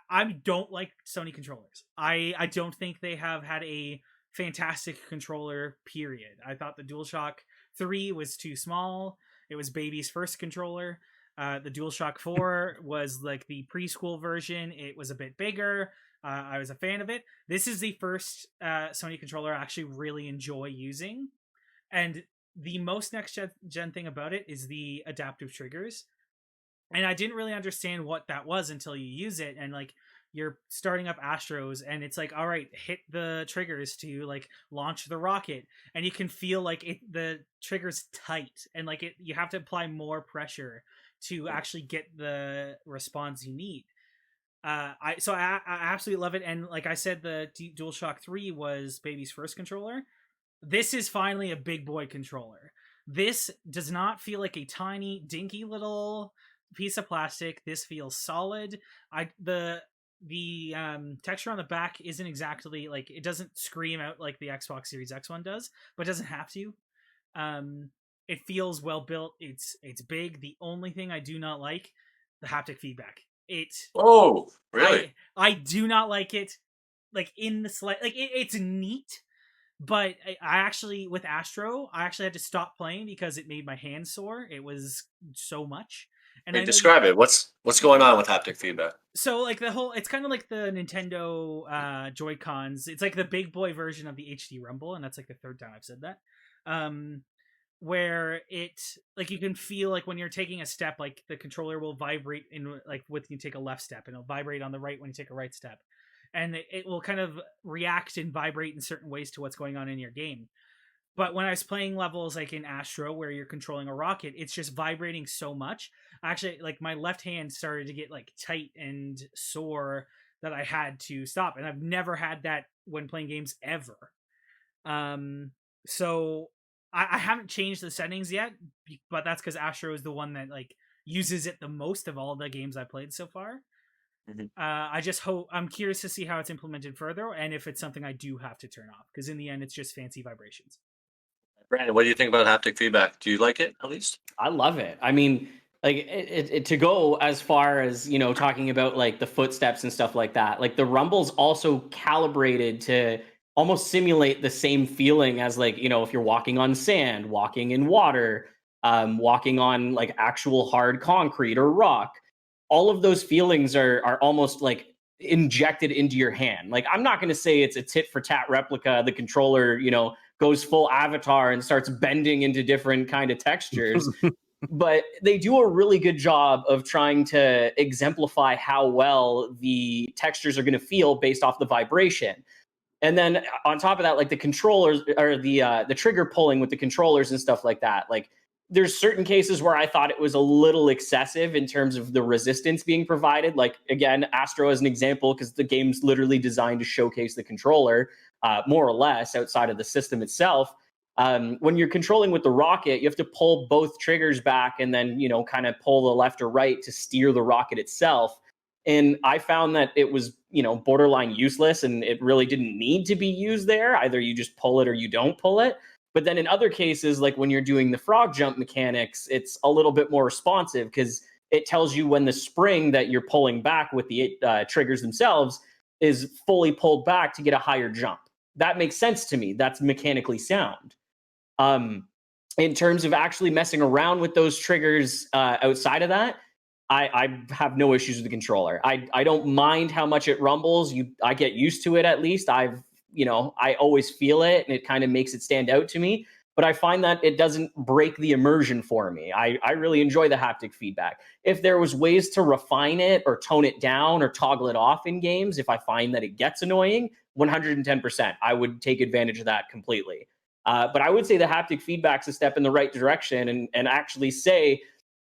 Speaker 3: I don't like Sony controllers. I don't think they have had a fantastic controller, period. I thought the DualShock 3 was too small. It was baby's first controller. The DualShock 4 was like the preschool version. It was a bit bigger. I was a fan of it. This is the first Sony controller I actually really enjoy using. And the most next gen thing about it is the adaptive triggers. And I didn't really understand what that was until you use it. And like, you're starting up Astros and it's like, all right, hit the triggers to like launch the rocket. And you can feel like the trigger's tight and like you have to apply more pressure to actually get the response you need. I absolutely love it. And like I said, the DualShock 3 was baby's first controller. This is finally a big boy controller. This does not feel like a tiny, dinky little piece of plastic. This feels solid. The texture on the back isn't exactly like, it doesn't scream out like the Xbox Series X one does, but doesn't have to. It feels well built. It's big. The only thing I do not like, the haptic feedback.
Speaker 2: Oh, really?
Speaker 3: I do not like it. Like in the like it's neat, but I actually with Astro, I actually had to stop playing because it made my hands sore. It was so much. And
Speaker 2: hey, describe it. What's going on with haptic feedback?
Speaker 3: So like it's kind of like the Nintendo Joy-Cons. It's like the big boy version of the HD Rumble, and that's like the third time I've said that. Where it like you can feel like when you're taking a step, like the controller will vibrate in like when you take a left step, and it'll vibrate on the right when you take a right step, and it will kind of react and vibrate in certain ways to what's going on in your game. But when I was playing levels like in Astro where you're controlling a rocket, it's just vibrating so much. Actually, like my left hand started to get like tight and sore that I had to stop, and I've never had that when playing games ever. So I haven't changed the settings yet, but that's because Astro is the one that like uses it the most of all the games I played so far. Mm-hmm. I just hope, I'm curious to see how it's implemented further and if it's something I do have to turn off, because in the end it's just fancy vibrations.
Speaker 2: Brandon, what do you think about haptic feedback? Do you like it at least?
Speaker 4: I love it. I mean, like it to go as far as, you know, talking about like the footsteps and stuff like that. Like the Rumble's also calibrated to almost simulate the same feeling as like, you know, if you're walking on sand, walking in water, walking on like actual hard concrete or rock. All of those feelings are almost like injected into your hand. Like, I'm not going to say it's a tit for tat replica. The controller, you know, goes full Avatar and starts bending into different kind of textures. But they do a really good job of trying to exemplify how well the textures are going to feel based off the vibration. And then on top of that, like the controllers or the trigger pulling with the controllers and stuff like that, like there's certain cases where I thought it was a little excessive in terms of the resistance being provided. Like, again, Astro as an example, because the game's literally designed to showcase the controller, more or less, outside of the system itself. When you're controlling with the rocket, you have to pull both triggers back and then, you know, kind of pull the left or right to steer the rocket itself. And I found that it was, you know, borderline useless, and it really didn't need to be used there. Either you just pull it or you don't pull it. But then in other cases, like when you're doing the frog jump mechanics, it's a little bit more responsive because it tells you when the spring that you're pulling back with the triggers themselves is fully pulled back to get a higher jump. That makes sense to me. That's mechanically sound. In terms of actually messing around with those triggers outside of that, I have no issues with the controller. I don't mind how much it rumbles. I get used to it at least. I always feel it, and it kind of makes it stand out to me. but I find that it doesn't break the immersion for me. I really enjoy the haptic feedback. If there was ways to refine it or tone it down or toggle it off in games, if I find that it gets annoying, 110%, I would take advantage of that completely. But I would say the haptic feedback's a step in the right direction, and actually say,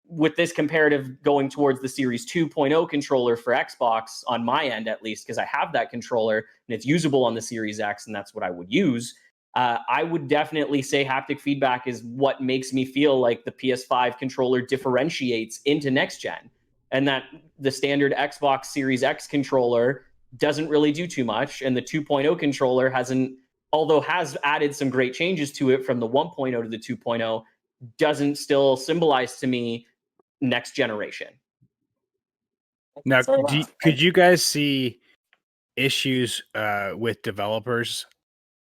Speaker 4: with this comparative going towards the Series 2.0 controller for Xbox, on my end at least, because I have that controller and it's usable on the Series X, and that's what I would use. I would definitely say haptic feedback is what makes me feel like the PS5 controller differentiates into next gen, and that the standard Xbox Series X controller doesn't really do too much, and the 2.0 controller hasn't, although has added some great changes to it from the 1.0 to the 2.0, doesn't still symbolize to me next generation.
Speaker 1: Now, could you guys see issues with developers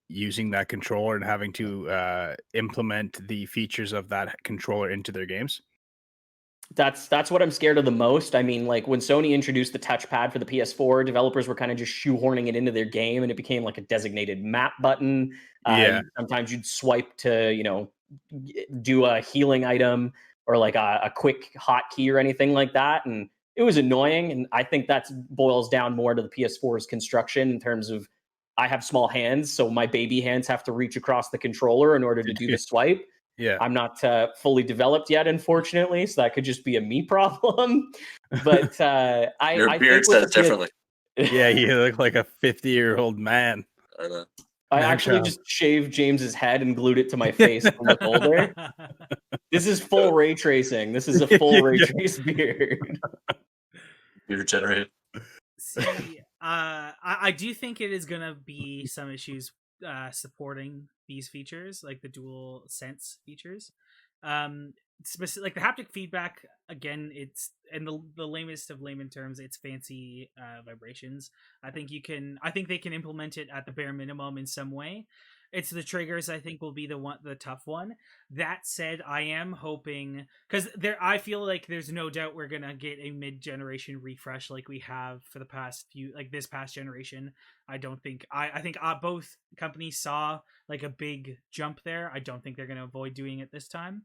Speaker 1: using that controller and having to implement the features of that controller into their games?
Speaker 4: That's what I'm scared of the most. I mean, like when Sony introduced the touchpad for the PS4, developers were kind of just shoehorning it into their game, and it became like a designated map button. Sometimes you'd swipe to, do a healing item or like a quick hotkey or anything like that, and it was annoying. And I think that boils down more to the PS4's construction in terms of, I have small hands, so my baby hands have to reach across the controller in order to do the swipe.
Speaker 1: Yeah,
Speaker 4: I'm not fully developed yet, unfortunately, so that could just be a me problem. But
Speaker 2: Your beard says differently.
Speaker 1: Yeah, you look like a 50-year-old man.
Speaker 2: I know.
Speaker 4: I actually just shaved James's head and glued it to my face to look older. This is full ray tracing. This is a full ray trace beard.
Speaker 2: Beard generated.
Speaker 3: See, I do think it is going to be some issues supporting these features, like the dual sense features. Like the haptic feedback, again, it's in the lamest of layman terms, it's fancy vibrations. I think they can implement it at the bare minimum in some way. It's the triggers, I think, will be the tough one. That said, I am hoping, because I feel like there's no doubt we're gonna get a mid-generation refresh like we have for the past few, like this past generation. I think both companies saw like a big jump there. I don't think they're gonna avoid doing it this time.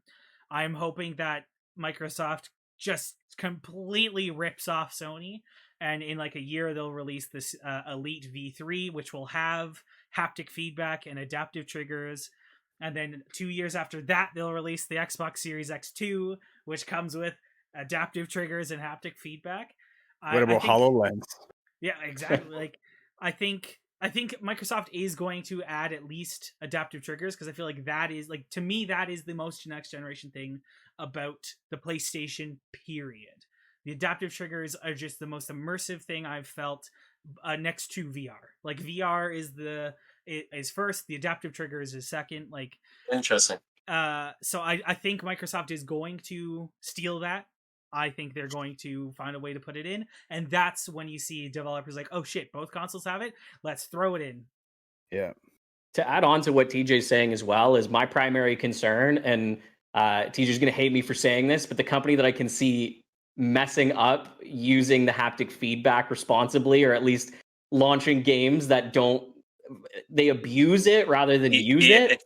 Speaker 3: I'm hoping that Microsoft just completely rips off Sony, and in like a year they'll release this Elite V3, which will have haptic feedback and adaptive triggers, and then 2 years after that they'll release the Xbox Series X2, which comes with adaptive triggers and haptic feedback.
Speaker 1: What about HoloLens?
Speaker 3: Yeah, exactly. Like I think Microsoft is going to add at least adaptive triggers, because I feel like that is, like, to me, that is the most next generation thing about the PlayStation, period. The adaptive triggers are just the most immersive thing I've felt next to VR. Like VR is first, the adaptive triggers is second. Like,
Speaker 2: interesting.
Speaker 3: So I think Microsoft is going to steal that. I think they're going to find a way to put it in, and that's when you see developers like, oh shit, both consoles have it, let's throw it in.
Speaker 1: Yeah.
Speaker 4: To add on to what TJ's saying as well, is my primary concern, and TJ's going to hate me for saying this, but the company that I can see messing up using the haptic feedback responsibly, or at least launching games that they abuse it rather than use it,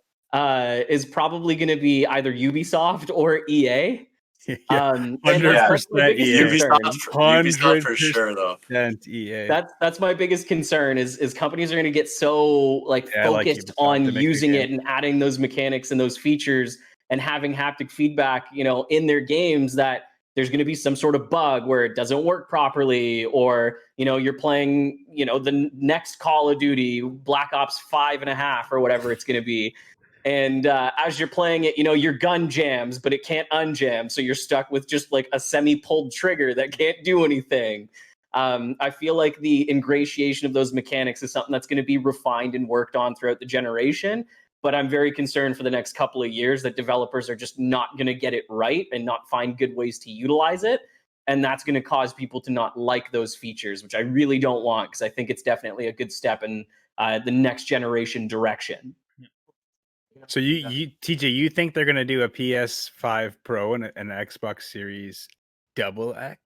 Speaker 4: is probably going to be either Ubisoft or EA.
Speaker 1: Yeah,
Speaker 4: 100%
Speaker 1: EA.
Speaker 2: Ubisoft for sure, though.
Speaker 1: EA.
Speaker 4: That's my biggest concern is companies are going to get so focused on using it and adding those mechanics and those features and having haptic feedback, in their games, that there's going to be some sort of bug where it doesn't work properly, or you're playing the next Call of Duty, Black Ops 5.5 or whatever it's going to be. And as you're playing it, your gun jams, but it can't unjam. So you're stuck with just like a semi-pulled trigger that can't do anything. I feel like the ingratiation of those mechanics is something that's going to be refined and worked on throughout the generation. But I'm very concerned for the next couple of years that developers are just not going to get it right and not find good ways to utilize it. And that's going to cause people to not like those features, which I really don't want, because I think it's definitely a good step in the next generation direction.
Speaker 1: So you TJ, you think they're gonna do a PS5 Pro and an Xbox Series XX?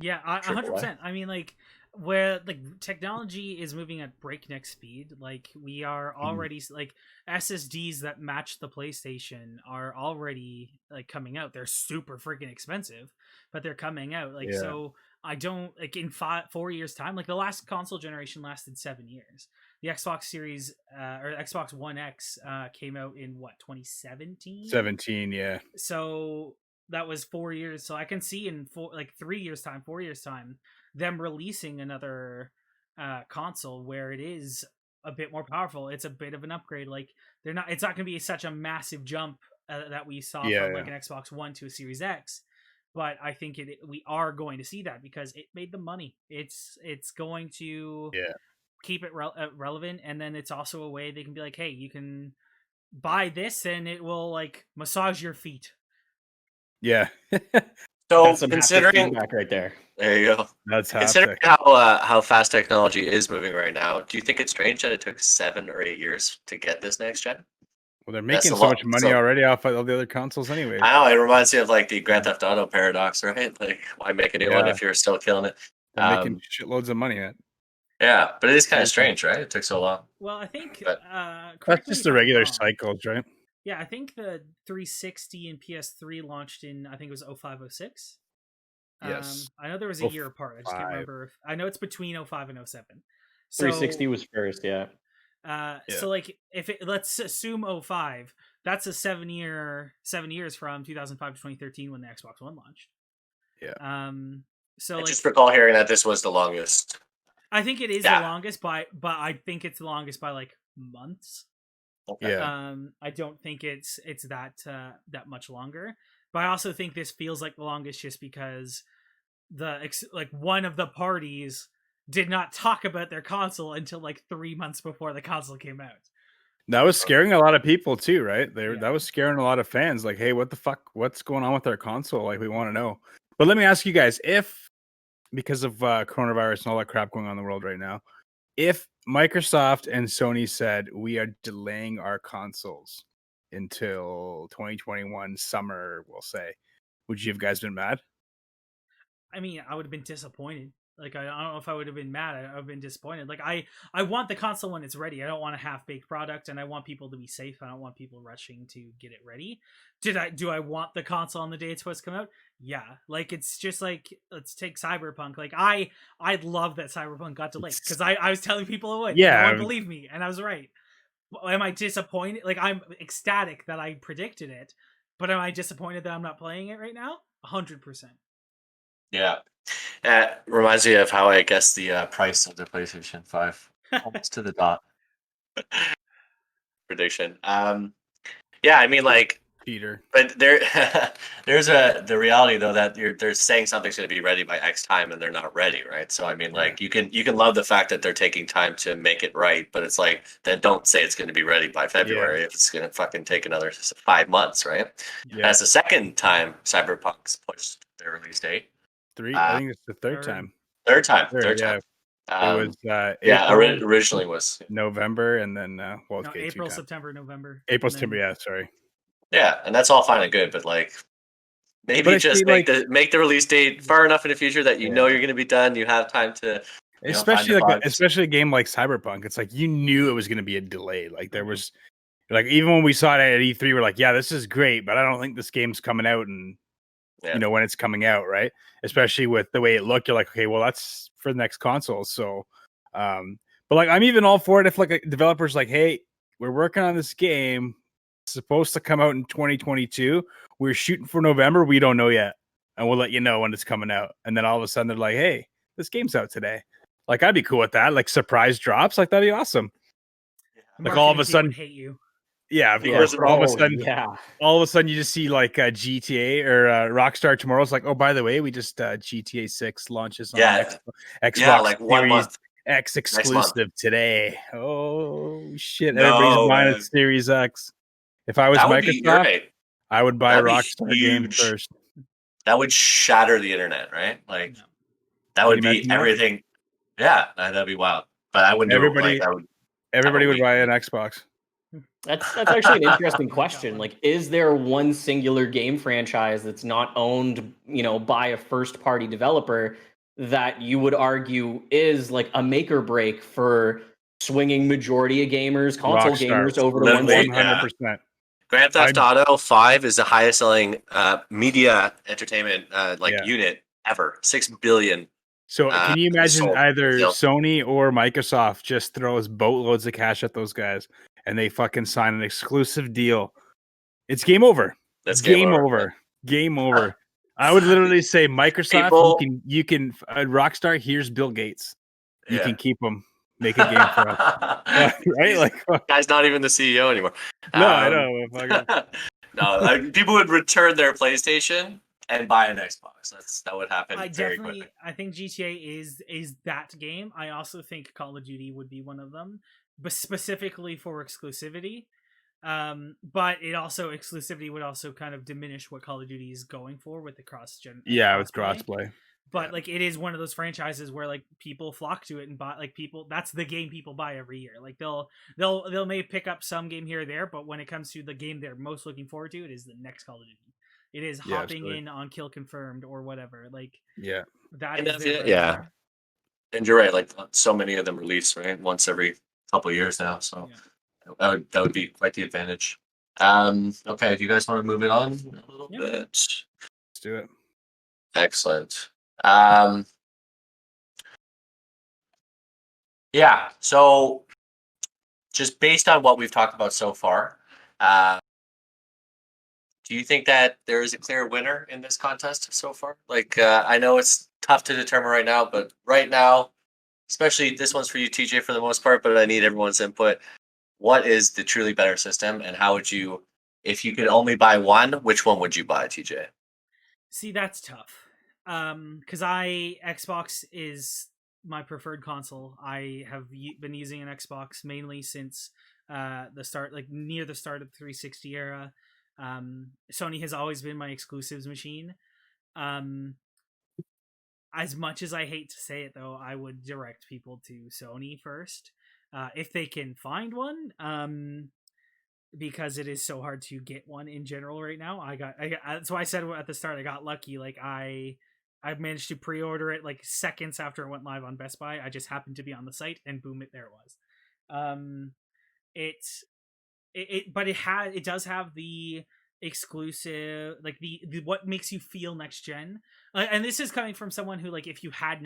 Speaker 3: Yeah, 100%. I mean, like, where like technology is moving at breakneck speed, like we are already like SSDs that match the PlayStation are already like coming out. They're super freaking expensive, but they're coming out. Like,
Speaker 1: Yeah.
Speaker 3: so I don't like in 4 years time. Like the last console generation lasted 7 years. The Xbox Series or Xbox One X came out in what 2017.
Speaker 1: 17, yeah.
Speaker 3: So that was 4 years. So I can see in 3 years time, 4 years time, them releasing another console where it is a bit more powerful. It's a bit of an upgrade. Like it's not going to be such a massive jump that we saw from like an Xbox One to a Series X. But I think we are going to see that because it made the money. It's going to keep it relevant, and then it's also a way they can be like, hey, you can buy this and it will like massage your feet.
Speaker 1: Yeah.
Speaker 2: So
Speaker 4: That's some haptic
Speaker 2: considering
Speaker 4: feedback right there.
Speaker 2: there you go.
Speaker 1: That's
Speaker 2: Considering
Speaker 1: haptic.
Speaker 2: how fast technology is moving right now, do you think it's strange that it took 7 or 8 years to get this next gen?
Speaker 1: Well, they're
Speaker 2: That's
Speaker 1: making
Speaker 2: a
Speaker 1: so
Speaker 2: lot.
Speaker 1: much money
Speaker 2: So-
Speaker 1: already off of all the other consoles anyway.
Speaker 2: I know it reminds me of like the Grand Theft Auto paradox, right? Like, why make a new one
Speaker 1: Yeah.
Speaker 2: if you're still killing it?
Speaker 1: They're making shitloads of money at.
Speaker 2: Yeah, but it is kind of strange, right? It took so long.
Speaker 3: Well, I think
Speaker 2: But-
Speaker 1: That's
Speaker 3: correct me
Speaker 1: just
Speaker 3: if
Speaker 1: the
Speaker 3: I'm
Speaker 1: regular
Speaker 3: wrong.
Speaker 1: cycles, right?
Speaker 3: Yeah, I think the 360 and PS3 launched in I think it was 0506.
Speaker 1: Yes.
Speaker 3: I know there was a year apart. I just can't
Speaker 1: 05.
Speaker 3: remember. I know it's between 05 and 07. So
Speaker 4: 360 was first, yeah.
Speaker 3: So like let's assume 05, that's a 7 years from 2005 to 2013 when the Xbox One launched.
Speaker 1: Yeah.
Speaker 3: So
Speaker 2: I
Speaker 3: like
Speaker 2: just recall hearing that this was the longest.
Speaker 3: I think it is
Speaker 2: Yeah.
Speaker 3: the longest but I think it's the longest by like months.
Speaker 2: Okay.
Speaker 1: Yeah.
Speaker 3: I don't think it's that much longer, but I also think this feels like the longest just because one of the parties did not talk about their console until like 3 months before the console came out.
Speaker 1: That was scaring a lot of people too, right?
Speaker 3: Yeah.
Speaker 1: That was scaring a lot of fans. Like, hey, what the fuck? What's going on with our console? Like, we want to know. But let me ask you guys, if because of coronavirus and all that crap going on in the world right now, if Microsoft and Sony said we are delaying our consoles until 2021 summer, we'll say, would you have guys been mad?
Speaker 3: I mean, I would have been disappointed. Like, I don't know if I would have been mad. I would have been disappointed. Like, I want the console when it's ready. I don't want a half-baked product, and I want people to be safe. I don't want people rushing to get it ready. Do I want the console on the day it's supposed to come out? Yeah. Like, it's just like, let's take Cyberpunk. Like, I love that Cyberpunk got delayed because I was telling people it would.
Speaker 1: Yeah.
Speaker 3: No one believed me, and I was right. Am I disappointed? Like, I'm ecstatic that I predicted it, but am I disappointed that I'm not playing it right now? 100%.
Speaker 2: Yeah. Reminds me of how I guessed the price of the PlayStation 5 almost to the dot. Prediction. Yeah, I mean, like,
Speaker 1: Peter.
Speaker 2: but there's the reality though that they're saying something's going to be ready by X time and they're not ready, right? So I mean, like, you can love the fact that they're taking time to make it right, but it's like, then don't say it's going to be ready by February if it's going to fucking take another 5 months, right?
Speaker 1: Yeah.
Speaker 2: That's the second time Cyberpunk's pushed their release date.
Speaker 1: I think it's the third
Speaker 3: third.
Speaker 1: time.
Speaker 2: Third time.
Speaker 1: Yeah. It was
Speaker 2: April, originally was.
Speaker 1: November, and then
Speaker 3: No, April, September, November.
Speaker 1: April,
Speaker 3: and then-
Speaker 1: September. Yeah, sorry.
Speaker 2: Yeah, and that's all fine and good, but like, maybe
Speaker 1: But I
Speaker 2: just
Speaker 1: see,
Speaker 2: make the release date far enough in the future that you know you're going to be done. You have time to,
Speaker 1: Especially
Speaker 2: find the bugs.
Speaker 1: especially a game like Cyberpunk. It's like you knew it was going to be a delay. Like there was, like even when we saw it at E3, we're like, yeah, this is great, but I don't think this game's coming out and when it's coming out, right? Especially with the way it looked, you're like, okay, well, that's for the next console. So, but like, I'm even all for it if like a developer's like, hey, we're working on this game, it's supposed to come out in 2022. We're shooting for November. We don't know yet, and we'll let you know when it's coming out. And then all of a sudden, they're like, hey, this game's out today. Like, I'd be cool with that. Like surprise drops, like that'd be awesome.
Speaker 3: The
Speaker 1: Like all of a
Speaker 3: marketing team
Speaker 1: sudden,
Speaker 3: would hate you.
Speaker 1: yeah, of course. All of a sudden, you just see like GTA or Rockstar tomorrow. It's like, oh, by the way, we just GTA 6 launches on Xbox
Speaker 2: like 1
Speaker 1: Series
Speaker 2: month.
Speaker 1: X exclusive today. Oh shit!
Speaker 2: No,
Speaker 1: Everybody's buying
Speaker 2: man.
Speaker 1: a Series X. If I was
Speaker 2: That would be, you're
Speaker 1: Microsoft,
Speaker 2: right.
Speaker 1: I would buy
Speaker 2: That'd be
Speaker 1: Rockstar games
Speaker 2: huge.
Speaker 1: first.
Speaker 2: That would shatter the internet, right? Like,
Speaker 3: No.
Speaker 2: that
Speaker 1: Can
Speaker 2: would
Speaker 1: you
Speaker 2: be
Speaker 1: imagine that?
Speaker 2: everything. Yeah, that'd be wild. But I wouldn't do it. Like,
Speaker 1: Everybody would
Speaker 2: week.
Speaker 1: buy an Xbox.
Speaker 4: That's actually an interesting question. Like, is there one singular game franchise that's not owned, by a first party developer that you would argue is like a make or break for swinging majority of gamers, console
Speaker 1: Rockstar.
Speaker 4: gamers over to
Speaker 2: Literally,
Speaker 1: 100%.
Speaker 2: Grand Theft Auto 5 is the highest selling media entertainment
Speaker 1: Yeah.
Speaker 2: unit ever. 6 billion.
Speaker 1: So can you imagine
Speaker 2: sold.
Speaker 1: either
Speaker 2: Yep.
Speaker 1: Sony or Microsoft just throws boatloads of cash at those guys and they fucking sign an exclusive deal? It's game over.
Speaker 2: That's
Speaker 1: Game over. Game over. I would literally say Microsoft,
Speaker 2: People-
Speaker 1: you can Rockstar, here's Bill Gates. You
Speaker 2: Yeah.
Speaker 1: can keep him. Make a game for us. Right? Like,
Speaker 2: Guy's not even the CEO anymore.
Speaker 1: no, I know. Fucking-
Speaker 2: No, people would return their PlayStation and buy an Xbox. That would happen
Speaker 3: I
Speaker 2: very
Speaker 3: definitely,
Speaker 2: quickly.
Speaker 3: I think GTA is that game. I also think Call of Duty would be one of them, but specifically for exclusivity. But it also exclusivity would also kind of diminish what Call of Duty is going for with the cross-gen.
Speaker 1: yeah, with
Speaker 3: crossplay.
Speaker 1: crossplay.
Speaker 3: But like it is one of those franchises where like people flock to it and buy, like people, that's the game people buy every year. Like they'll may pick up some game here or there, but when it comes to the game they're most looking forward to, it is the next Call of Duty. It is
Speaker 1: Yeah,
Speaker 3: hopping
Speaker 1: absolutely.
Speaker 3: in on Kill Confirmed or whatever. Like
Speaker 1: Yeah.
Speaker 3: that
Speaker 2: And
Speaker 3: is
Speaker 2: that's
Speaker 3: their
Speaker 2: it,
Speaker 3: bread
Speaker 2: yeah.
Speaker 3: and butter.
Speaker 2: And you're right, like so many of them release, right? Once every couple of years now. So that would be quite the advantage. Okay, do you guys want to move it on a little
Speaker 3: Yeah.
Speaker 2: bit?
Speaker 1: Let's do it.
Speaker 2: Excellent. Yeah, so just based on what we've talked about so far, do you think that there is a clear winner in this contest so far? Like, I know it's tough to determine right now, but right now, especially this one's for you, TJ, for the most part, but I need everyone's input. What is the truly better system, and how would you, if you could only buy one, which one would you buy, TJ?
Speaker 3: See, that's tough. Because Xbox is my preferred console. I have been using an Xbox mainly since the start, like near the start of the 360 era. Sony has always been my exclusives machine. As much as I hate to say it, though, I would direct people to Sony first, if they can find one. Because it is so hard to get one in general right now. I got that's why I said at the start I got lucky. Like I managed to pre-order it like seconds after it went live on Best Buy. I just happened to be on the site and boom, there it was. But it does have the exclusive, like the what makes you feel next gen. And this is coming from someone who, like, if you had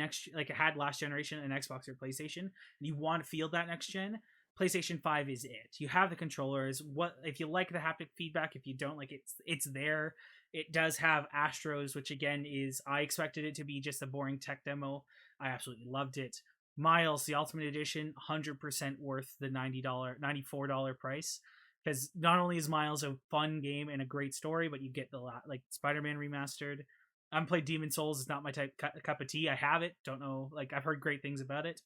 Speaker 3: had last generation an Xbox or PlayStation and you want to feel that next gen, PlayStation 5 is it. You have the controllers. What if you like the haptic feedback? If you don't, like, it's there. It does have Astros, which again is, I expected it to be just a boring tech demo. I absolutely loved it. Miles, the Ultimate Edition, 100% worth the $94 price, because not only is Miles a fun game and a great story, but you get the like Spider-Man remastered. I haven't played Demon Souls. It's not my cup of tea. I have it. Don't know. Like, I've heard great things about it.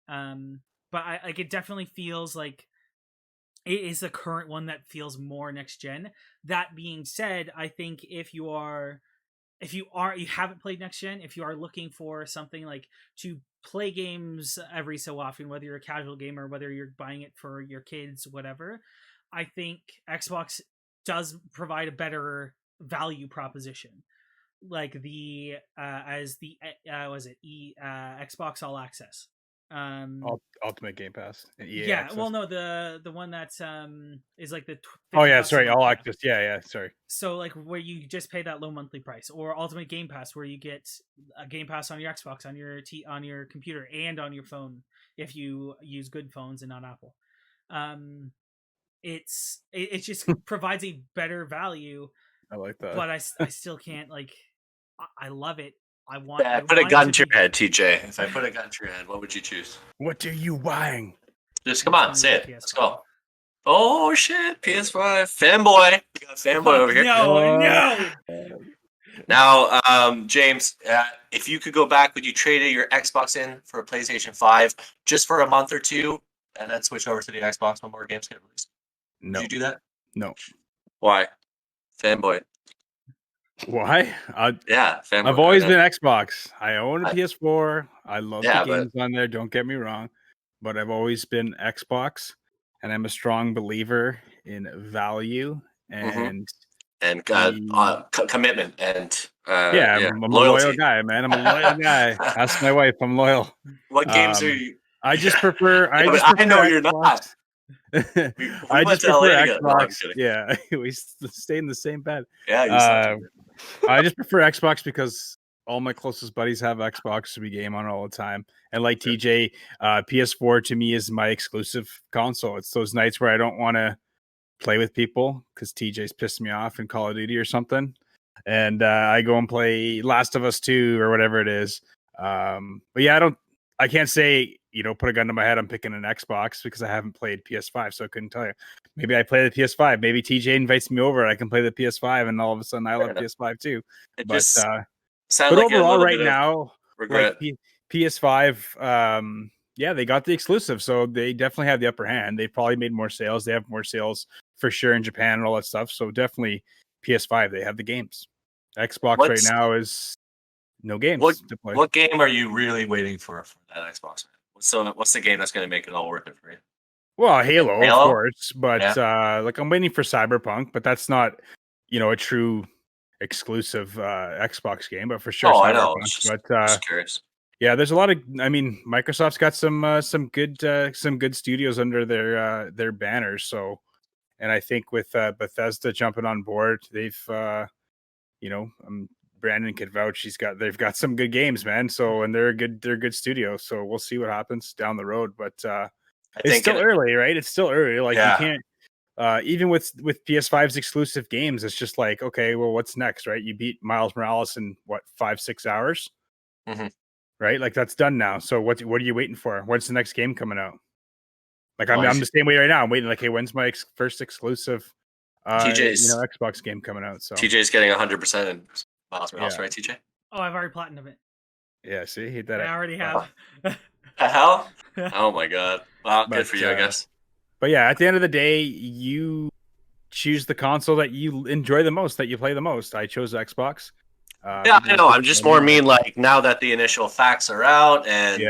Speaker 3: But it definitely feels like it is the current one that feels more next gen. That being said, I think if you haven't played next gen, if you are looking for something like to play games every so often, whether you're a casual gamer, whether you're buying it for your kids, whatever, I think Xbox does provide a better value proposition. Like the Xbox All Access.
Speaker 1: Ultimate Game Pass and EA
Speaker 3: yeah,
Speaker 1: Access.
Speaker 3: well, no, the one that's is like the
Speaker 1: Oh yeah,
Speaker 3: $50
Speaker 1: sorry,
Speaker 3: a month,
Speaker 1: All
Speaker 3: yeah.
Speaker 1: Access. Yeah, sorry.
Speaker 3: So like where you just pay that low monthly price, or Ultimate Game Pass, where you get a Game Pass on your Xbox, on your computer, and on your phone if you use good phones and not Apple. It just provides a better value.
Speaker 1: I like that.
Speaker 3: But I still can't, like, I love it. I want.
Speaker 2: Yeah,
Speaker 3: I
Speaker 2: put a
Speaker 3: want
Speaker 2: gun
Speaker 3: it
Speaker 2: to
Speaker 3: be-
Speaker 2: your head, TJ. If I put a gun to your head, what would you choose?
Speaker 1: What are you buying?
Speaker 2: Just come on,
Speaker 3: It's
Speaker 2: say
Speaker 3: gonna
Speaker 2: it.
Speaker 3: be
Speaker 2: Let's
Speaker 3: PS5.
Speaker 2: go. Oh shit, PS5 fanboy. We got fanboy over here.
Speaker 3: No.
Speaker 2: Now, James, if you could go back, would you trade your Xbox in for a PlayStation 5 just for a month or two, and then switch over to the Xbox when more games get released?
Speaker 1: No.
Speaker 2: Would you do that?
Speaker 1: No.
Speaker 2: Why? Fanboy.
Speaker 1: Why?
Speaker 2: Yeah, fanboy.
Speaker 1: I've always
Speaker 2: I know.
Speaker 1: been Xbox. I own a PS4. I love
Speaker 2: Yeah,
Speaker 1: the games on there. Don't get me wrong, but I've always been Xbox, and I'm a strong believer in value and
Speaker 2: and commitment and
Speaker 1: Yeah, I'm a loyal guy, man. I'm a loyal guy. Ask my wife. I'm loyal.
Speaker 2: What games are you?
Speaker 1: I just prefer.
Speaker 2: Yeah, but I know you're
Speaker 1: Xbox.
Speaker 2: not.
Speaker 1: I
Speaker 2: went
Speaker 1: just
Speaker 2: to LA
Speaker 1: prefer
Speaker 2: together. No, I'm
Speaker 1: Xbox.
Speaker 2: kidding.
Speaker 1: Yeah, we stay in the same bed.
Speaker 2: Yeah, you slept
Speaker 1: I just prefer Xbox because all my closest buddies have Xbox, so we game on it all the time. And like TJ, PS4 to me is my exclusive console. It's those nights where I don't want to play with people because TJ's pissed me off in Call of Duty or something, and I go and play Last of Us 2 or whatever it is. But yeah, I can't say, put a gun to my head, I'm picking an Xbox because I haven't played PS5, so I couldn't tell you. Maybe I play the PS5. Maybe TJ invites me over and I can play the PS5, and all of a sudden I love PS5 too.
Speaker 2: It
Speaker 1: But
Speaker 2: just sounds
Speaker 1: but
Speaker 2: like
Speaker 1: overall, right now,
Speaker 2: regret.
Speaker 1: like PS5, yeah, they got the exclusive, so they definitely have the upper hand. They probably made more sales. They have more sales for sure in Japan and all that stuff. So definitely PS5, they have the games. Xbox right now is no games to play.
Speaker 2: What game are you really waiting for that Xbox? What's the game that's going to make it all worth it for you?
Speaker 1: Well, Halo, of course, but like I'm waiting for Cyberpunk, but that's not, a true exclusive Xbox game, but for sure.
Speaker 2: Oh,
Speaker 1: Cyberpunk.
Speaker 2: I know. Just curious.
Speaker 1: Yeah, there's a lot of. I mean, Microsoft's got some good studios under their banners. So, and I think with Bethesda jumping on board, they've Brandon could vouch. They've got some good games, man. So, and they're a good studio. So we'll see what happens down the road. But it's still early, right? It's still early. Like you can't. Even with PS5's exclusive games, it's just like, okay, well, what's next, right? You beat Miles Morales in what 5-6 hours.
Speaker 2: Mm-hmm.
Speaker 1: Right, like that's done now. So what are you waiting for? When's the next game coming out? Like I'm the same way right now. I'm waiting. Like, hey, when's my first exclusive, Xbox game coming out? So
Speaker 2: TJ's getting 100% in Miles Morales, right, TJ?
Speaker 3: Oh, I've already platinumed it.
Speaker 1: Yeah, see, hate that.
Speaker 3: I already have.
Speaker 2: The hell? Oh my god! Wow, good for you, I guess.
Speaker 1: But yeah, at the end of the day, you choose the console that you enjoy the most, that you play the most. I chose Xbox.
Speaker 2: Yeah, I know. I'm just more mean like now that the initial facts are out, and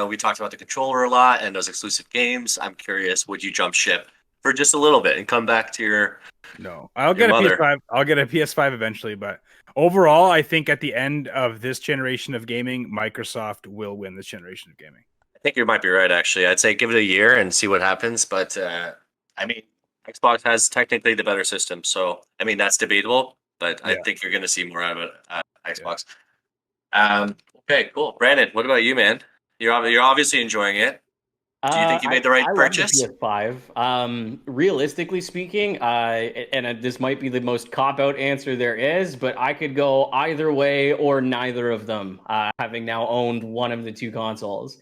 Speaker 2: we talked about the controller a lot and those exclusive games. I'm curious, would you jump ship for just a little bit and come back to your?
Speaker 1: No, I'll get a PS5. I'll get a PS5 eventually, but overall, I think at the end of this generation of gaming, Microsoft will win this generation of gaming.
Speaker 2: I think you might be right. Actually, I'd say give it a year and see what happens. But I mean, Xbox has technically the better system, so I mean that's debatable. But I think you're going to see more out of it at Xbox. Yeah. Okay, cool. Brandon, what about you, man? You're obviously enjoying it. Do you think you made the right purchase?
Speaker 4: Love the PS5. Realistically speaking, and this might be the most cop-out answer there is, but I could go either way or neither of them, having now owned one of the two consoles.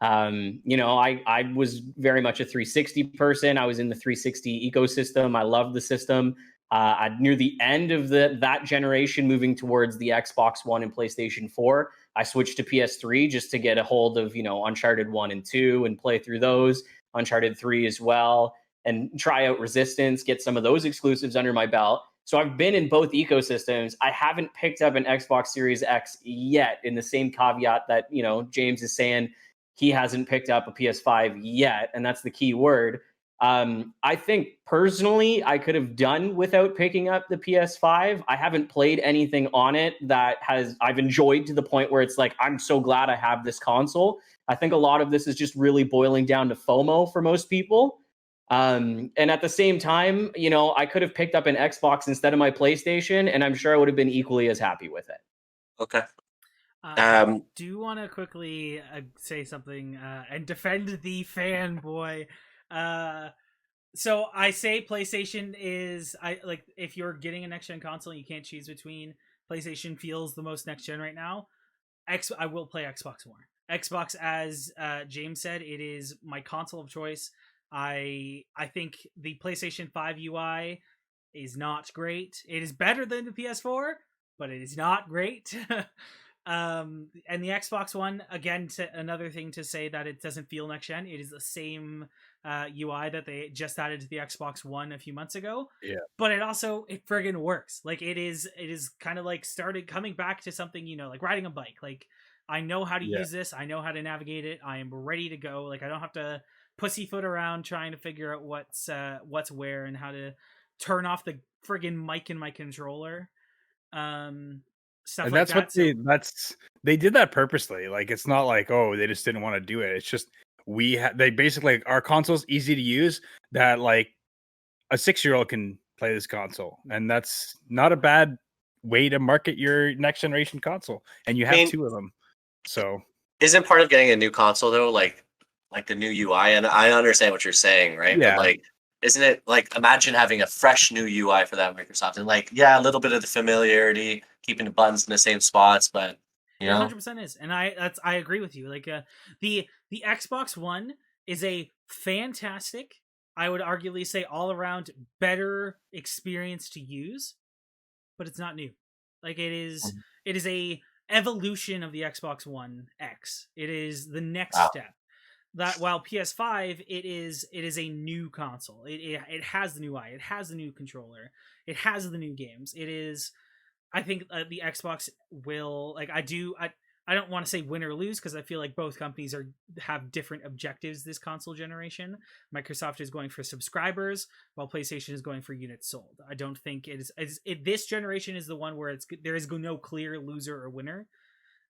Speaker 4: I was very much a 360 person. I was in the 360 ecosystem. I loved the system. Near the end of that generation, moving towards the Xbox One and PlayStation 4, I switched to PS3 just to get a hold of, Uncharted 1 and 2 and play through those, Uncharted 3 as well, and try out Resistance, get some of those exclusives under my belt. So I've been in both ecosystems. I haven't picked up an Xbox Series X yet, in the same caveat that, James is saying he hasn't picked up a PS5 yet, and that's the key word. I think personally I could have done without picking up the PS5. I haven't played anything on it that I've enjoyed to the point where it's like, I'm so glad I have this console. I think a lot of this is just really boiling down to FOMO for most people. And at the same time, I could have picked up an Xbox instead of my PlayStation, and I'm sure I would have been equally as happy with it.
Speaker 2: Okay.
Speaker 3: Do you want to quickly say something and defend the fanboy? So I say PlayStation is if you're getting a next gen console and you can't choose between, PlayStation feels the most next gen right now. I will play Xbox more. Xbox, as James said, it is my console of choice. I think the PlayStation 5 UI is not great. It is better than the PS4, but it is not great. And the Xbox One, again, another thing to say that it doesn't feel next gen. It is the same UI that they just added to the Xbox One a few months ago.
Speaker 1: Yeah.
Speaker 3: But it friggin' works. Like it is kind of like coming back to something, like riding a bike. Like I know how to use this. I know how to navigate it. I am ready to go. Like I don't have to pussyfoot around trying to figure out what's where and how to turn off the friggin' mic in my controller. stuff
Speaker 1: And
Speaker 3: like
Speaker 1: that's what
Speaker 3: that.
Speaker 1: they did that purposely. Like, it's not like, oh, they just didn't want to do it. It's just they basically, our console's easy to use, that like a 6-year-old can play this console, and that's not a bad way to market your next generation console. And you
Speaker 2: I
Speaker 1: have
Speaker 2: mean,
Speaker 1: 2 of them, so
Speaker 2: isn't part of getting a new console though, like the new UI? And I understand what you're saying, right? But
Speaker 1: yeah.
Speaker 2: like, isn't it like, imagine having a fresh new UI for that Microsoft, and like, yeah, a little bit of the familiarity, keeping the buttons in the same spots, but you
Speaker 3: It
Speaker 2: know,
Speaker 3: 100% is, and I agree with you. Like the Xbox One is a fantastic, I would arguably say, all around better experience to use, but it's not new. Like it is a evolution of the Xbox One X. It is the next
Speaker 2: wow.
Speaker 3: step. That while PS5, it is a new console. It has the new UI, it has the new controller, it has the new games. It is, I think the Xbox will, like, I don't want to say win or lose, because I feel like both companies have different objectives this console generation. Microsoft is going for subscribers, while PlayStation is going for units sold. I don't think this generation is the one where there is no clear loser or winner.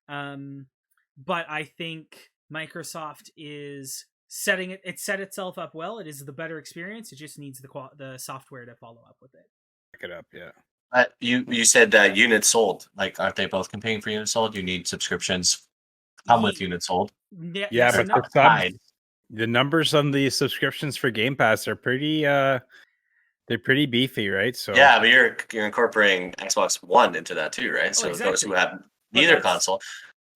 Speaker 3: But I think Microsoft is set itself up well. It is the better experience. It just needs the software to follow up with it.
Speaker 1: Pick it up, yeah.
Speaker 2: You said units sold. Like, aren't they both competing for units sold? You need subscriptions come with units sold.
Speaker 3: Yeah,
Speaker 1: Yeah,
Speaker 3: yes
Speaker 1: but
Speaker 3: and no.
Speaker 1: the numbers on the subscriptions for Game Pass are pretty they're pretty beefy, right? So
Speaker 2: Yeah, but you're incorporating Xbox One into that too, right? So those
Speaker 3: exactly.
Speaker 2: who have
Speaker 3: But
Speaker 2: neither console,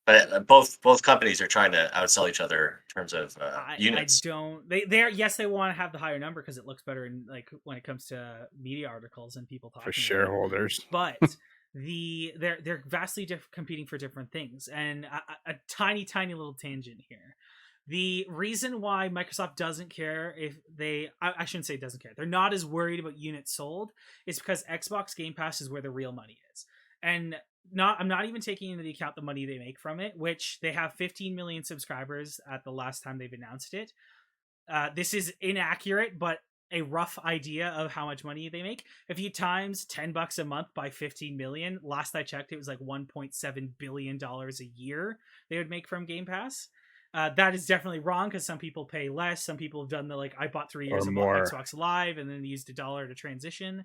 Speaker 2: but both companies are trying to outsell each other in terms of units.
Speaker 3: I don't. They want to have the higher number because it looks better in, like, when it comes to media articles and people talking
Speaker 1: for
Speaker 3: about it.
Speaker 1: shareholders.
Speaker 3: But they're vastly competing for different things. And a tiny little tangent here. The reason why Microsoft doesn't care if I shouldn't say doesn't care, they're not as worried about units sold, is because Xbox Game Pass is where the real money is. And I'm not even taking into account the money they make from it, which they have 15 million subscribers at the last time they've announced it. This is inaccurate, but a rough idea of how much money they make. If you times $10 a month by 15 million, last I checked, it was like $1.7 billion a year they would make from Game Pass. That is definitely wrong, because some people pay less. Some people have done I bought 3 years of Xbox Live and then used $1 to transition.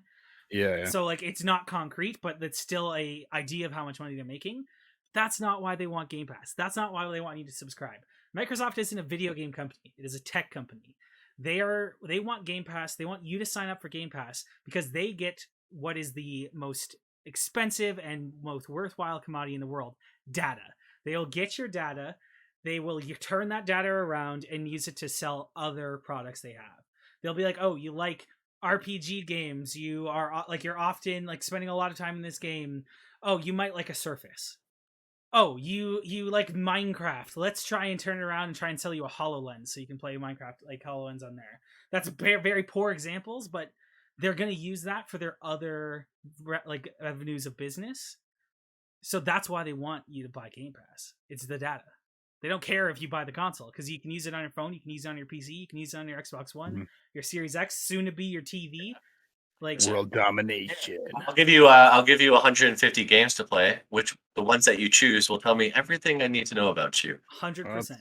Speaker 1: Yeah.
Speaker 3: So like, it's not concrete, but that's still a idea of how much money they're making. That's not why they want Game Pass. That's not why they want you to subscribe. Microsoft isn't a video game company. It is a tech company. They want Game Pass. They want you to sign up for Game Pass because they get what is the most expensive and most worthwhile commodity in the world: data. They'll get your data. They will turn that data around and use it to sell other products they have. They'll be like, oh, you like RPG games, you're often like spending a lot of time in this game. Oh, you might like a Surface. Oh, you like Minecraft. Let's try and turn it around and try and sell you a HoloLens so you can play Minecraft like HoloLens on there. That's very, very poor examples, but they're going to use that for their other like avenues of business. So that's why they want you to buy Game Pass. It's the data. They don't care if you buy the console, because you can use it on your phone, you can use it on your PC, you can use it on your Xbox One, your Series X, soon to be your TV. Like
Speaker 1: world domination.
Speaker 2: I'll give you 150 games to play, which the ones that you choose will tell me everything I need to know about you.
Speaker 3: 100%.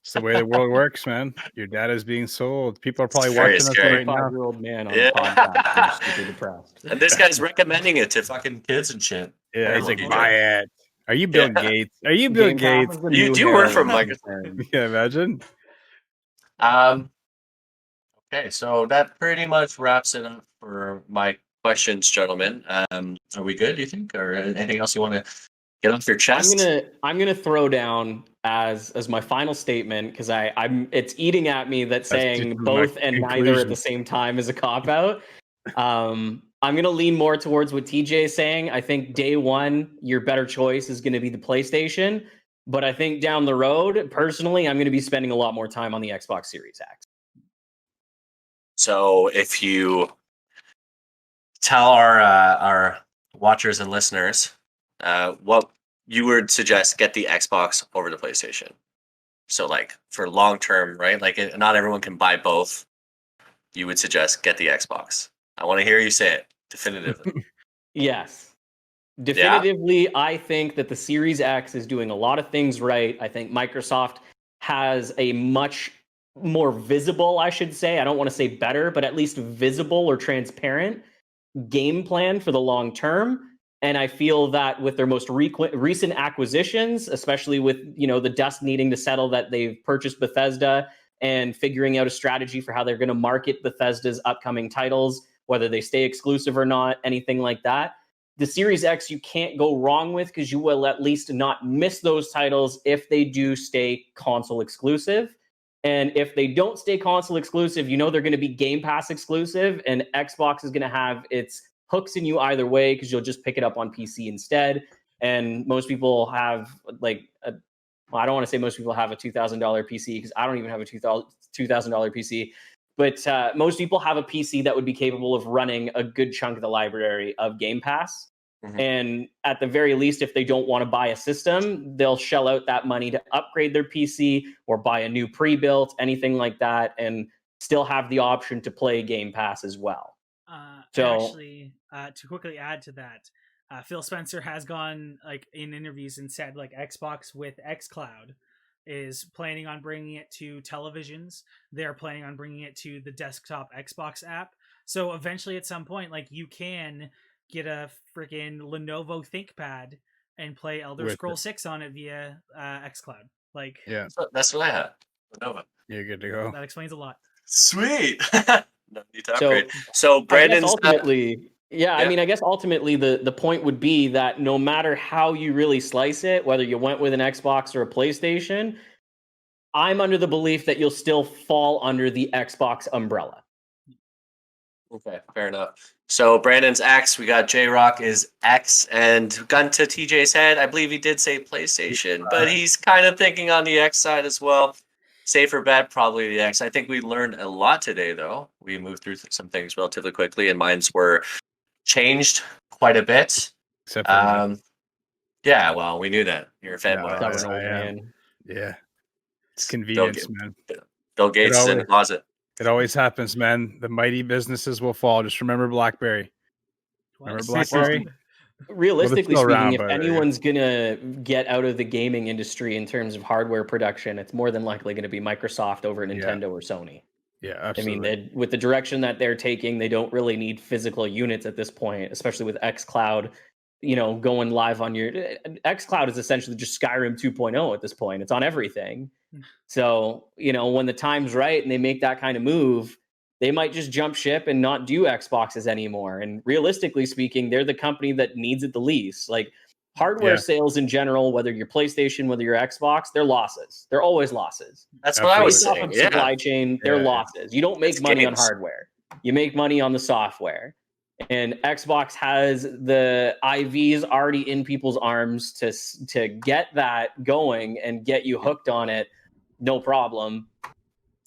Speaker 1: It's the way the world works, man. Your data is being sold. People are probably
Speaker 2: It's very
Speaker 1: watching us
Speaker 2: scary.
Speaker 1: right now.
Speaker 4: 5-year-old man on a podcast. I'm super depressed.
Speaker 2: And this guy's recommending it to fucking kids and shit.
Speaker 1: Yeah, he's like,
Speaker 2: Terrible.
Speaker 1: buy it. Are you Bill Gates? Are you Bill
Speaker 4: Game Pass
Speaker 1: Gates?
Speaker 4: is the
Speaker 2: You
Speaker 4: new
Speaker 2: do work for
Speaker 4: heroin,
Speaker 2: Microsoft.
Speaker 4: man.
Speaker 1: Yeah, imagine.
Speaker 2: Okay, so that pretty much wraps it up for my questions, gentlemen. Are we good, do you think? Or anything else you want to get off your chest?
Speaker 4: I'm gonna throw down as my final statement, because it's eating at me that saying both and neither at the same time is a cop out. I'm gonna lean more towards what TJ is saying. I think day one, your better choice is gonna be the PlayStation, but I think down the road, personally, I'm gonna be spending a lot more time on the Xbox Series X.
Speaker 2: So if you tell our watchers and listeners what you would suggest, get the Xbox over the PlayStation. So like for long term, right? Like not everyone can buy both. You would suggest get the Xbox. I want to hear you say it definitively.
Speaker 4: Yes. Definitively, I think that the Series X is doing a lot of things right. I think Microsoft has a much more visible, I should say, I don't want to say better, but at least visible or transparent game plan for the long term. And I feel that with their most recent acquisitions, especially with, you know, the dust needing to settle that they've purchased Bethesda and figuring out a strategy for how they're going to market Bethesda's upcoming titles, whether they stay exclusive or not, anything like that. The Series X you can't go wrong with, because you will at least not miss those titles if they do stay console exclusive. And if they don't stay console exclusive, you know they're going to be Game Pass exclusive, and Xbox is going to have its hooks in you either way, because you'll just pick it up on PC instead. And most people have like I don't want to say most people have a $2,000 PC, because I don't even have a $2,000 PC. But most people have a PC that would be capable of running a good chunk of the library of Game Pass. Mm-hmm. And at the very least, if they don't want to buy a system, they'll shell out that money to upgrade their PC or buy a new pre-built, anything like that, and still have the option to play Game Pass as well.
Speaker 3: Actually, to quickly add to that, Phil Spencer has gone like in interviews and said like Xbox with xCloud is planning on bringing it to televisions. They're planning on bringing it to the desktop Xbox app. So eventually at some point, like you can get a freaking Lenovo ThinkPad and play Elder Scrolls 6 on it via xCloud. Like,
Speaker 1: yeah,
Speaker 2: that's what I have. Lenovo.
Speaker 1: You're good to go.
Speaker 3: That explains a lot.
Speaker 2: Sweet. No need to upgrade. So Brandon's
Speaker 4: ultimately, I mean, I guess ultimately the point would be that no matter how you really slice it, whether you went with an Xbox or a PlayStation, I'm under the belief that you'll still fall under the Xbox umbrella.
Speaker 2: Okay, fair enough. So Brandon's X, we got J-Rock is X, and gun to TJ's head, I believe he did say PlayStation, but he's kind of thinking on the X side as well. Safer bet, probably the X. I think we learned a lot today, though. We moved through some things relatively quickly, and minds were changed quite a bit.
Speaker 1: Except for
Speaker 2: yeah, well, we knew that. You're a fanboy.
Speaker 4: Man.
Speaker 1: Yeah. It's convenience, man.
Speaker 2: Bill Gates is in the closet.
Speaker 1: It always happens, man. The mighty businesses will fall. Just remember BlackBerry. Remember BlackBerry?
Speaker 4: Realistically speaking, if anyone's going to get out of the gaming industry in terms of hardware production, it's more than likely going to be Microsoft over Nintendo or Sony.
Speaker 1: Yeah, absolutely.
Speaker 4: I mean, with the direction that they're taking, they don't really need physical units at this point, especially with xCloud, you know, going live on your... xCloud is essentially just Skyrim 2.0 at this point. It's on everything. So, you know, when the time's right and they make that kind of move, they might just jump ship and not do Xboxes anymore. And realistically speaking, they're the company that needs it the least. Like hardware sales in general, whether you're PlayStation, whether you're Xbox, they're losses. They're always losses.
Speaker 2: That's what I was saying.
Speaker 4: Off of supply chain, they're losses. You don't make money on hardware. You make money on the software. And Xbox has the IVs already in people's arms to get that going and get you hooked on it. No problem.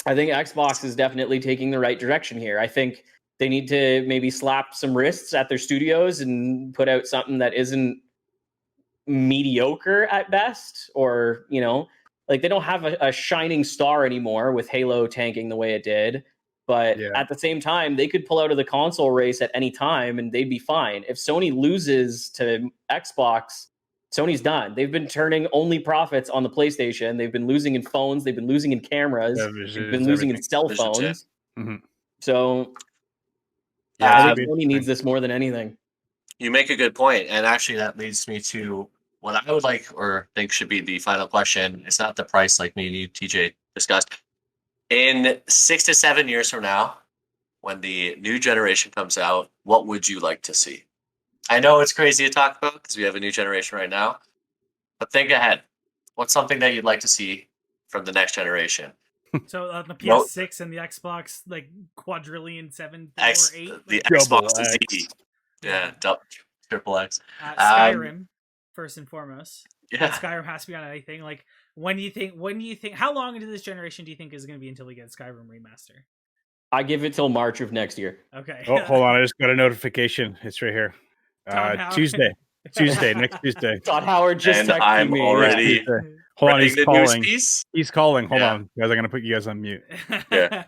Speaker 4: I think Xbox is definitely taking the right direction here. I think they need to maybe slap some wrists at their studios and put out something that isn't mediocre at best, or, you know, like they don't have a shining star anymore with Halo tanking the way it did. But at the same time, they could pull out of the console race at any time and they'd be fine. If Sony loses to Xbox, Sony's done. They've been turning only profits on the PlayStation. They've been losing in phones. They've been losing in cameras. They've been losing in cell phones.
Speaker 1: Mm-hmm.
Speaker 4: So I think Sony needs this more than anything.
Speaker 2: You make a good point. And actually that leads me to what I would like or think should be the final question. It's not the price like me and you, TJ, discussed. In 6 to 7 years from now, when the new generation comes out, what would you like to see? I know it's crazy to talk about because we have a new generation right now, but think ahead. What's something that you'd like to see from the next generation?
Speaker 3: So the PS6 and the Xbox, like quadrillion 7 4 8,
Speaker 2: the Xbox Z, triple X.
Speaker 3: Skyrim, first and foremost.
Speaker 2: Yeah,
Speaker 3: Skyrim has to be on anything. Like, when do you think? How long into this generation do you think is going to be until we get Skyrim remaster?
Speaker 4: I give it till March of next year.
Speaker 3: Okay.
Speaker 1: Oh, hold on, I just got a notification. It's right here. Tuesday, next Tuesday.
Speaker 4: Todd Howard just texted
Speaker 2: I'm
Speaker 4: me.
Speaker 2: already.
Speaker 1: Hold on, he's calling.
Speaker 2: He's
Speaker 1: calling. Hold on, guys. I'm gonna put you guys on mute.
Speaker 2: Yeah.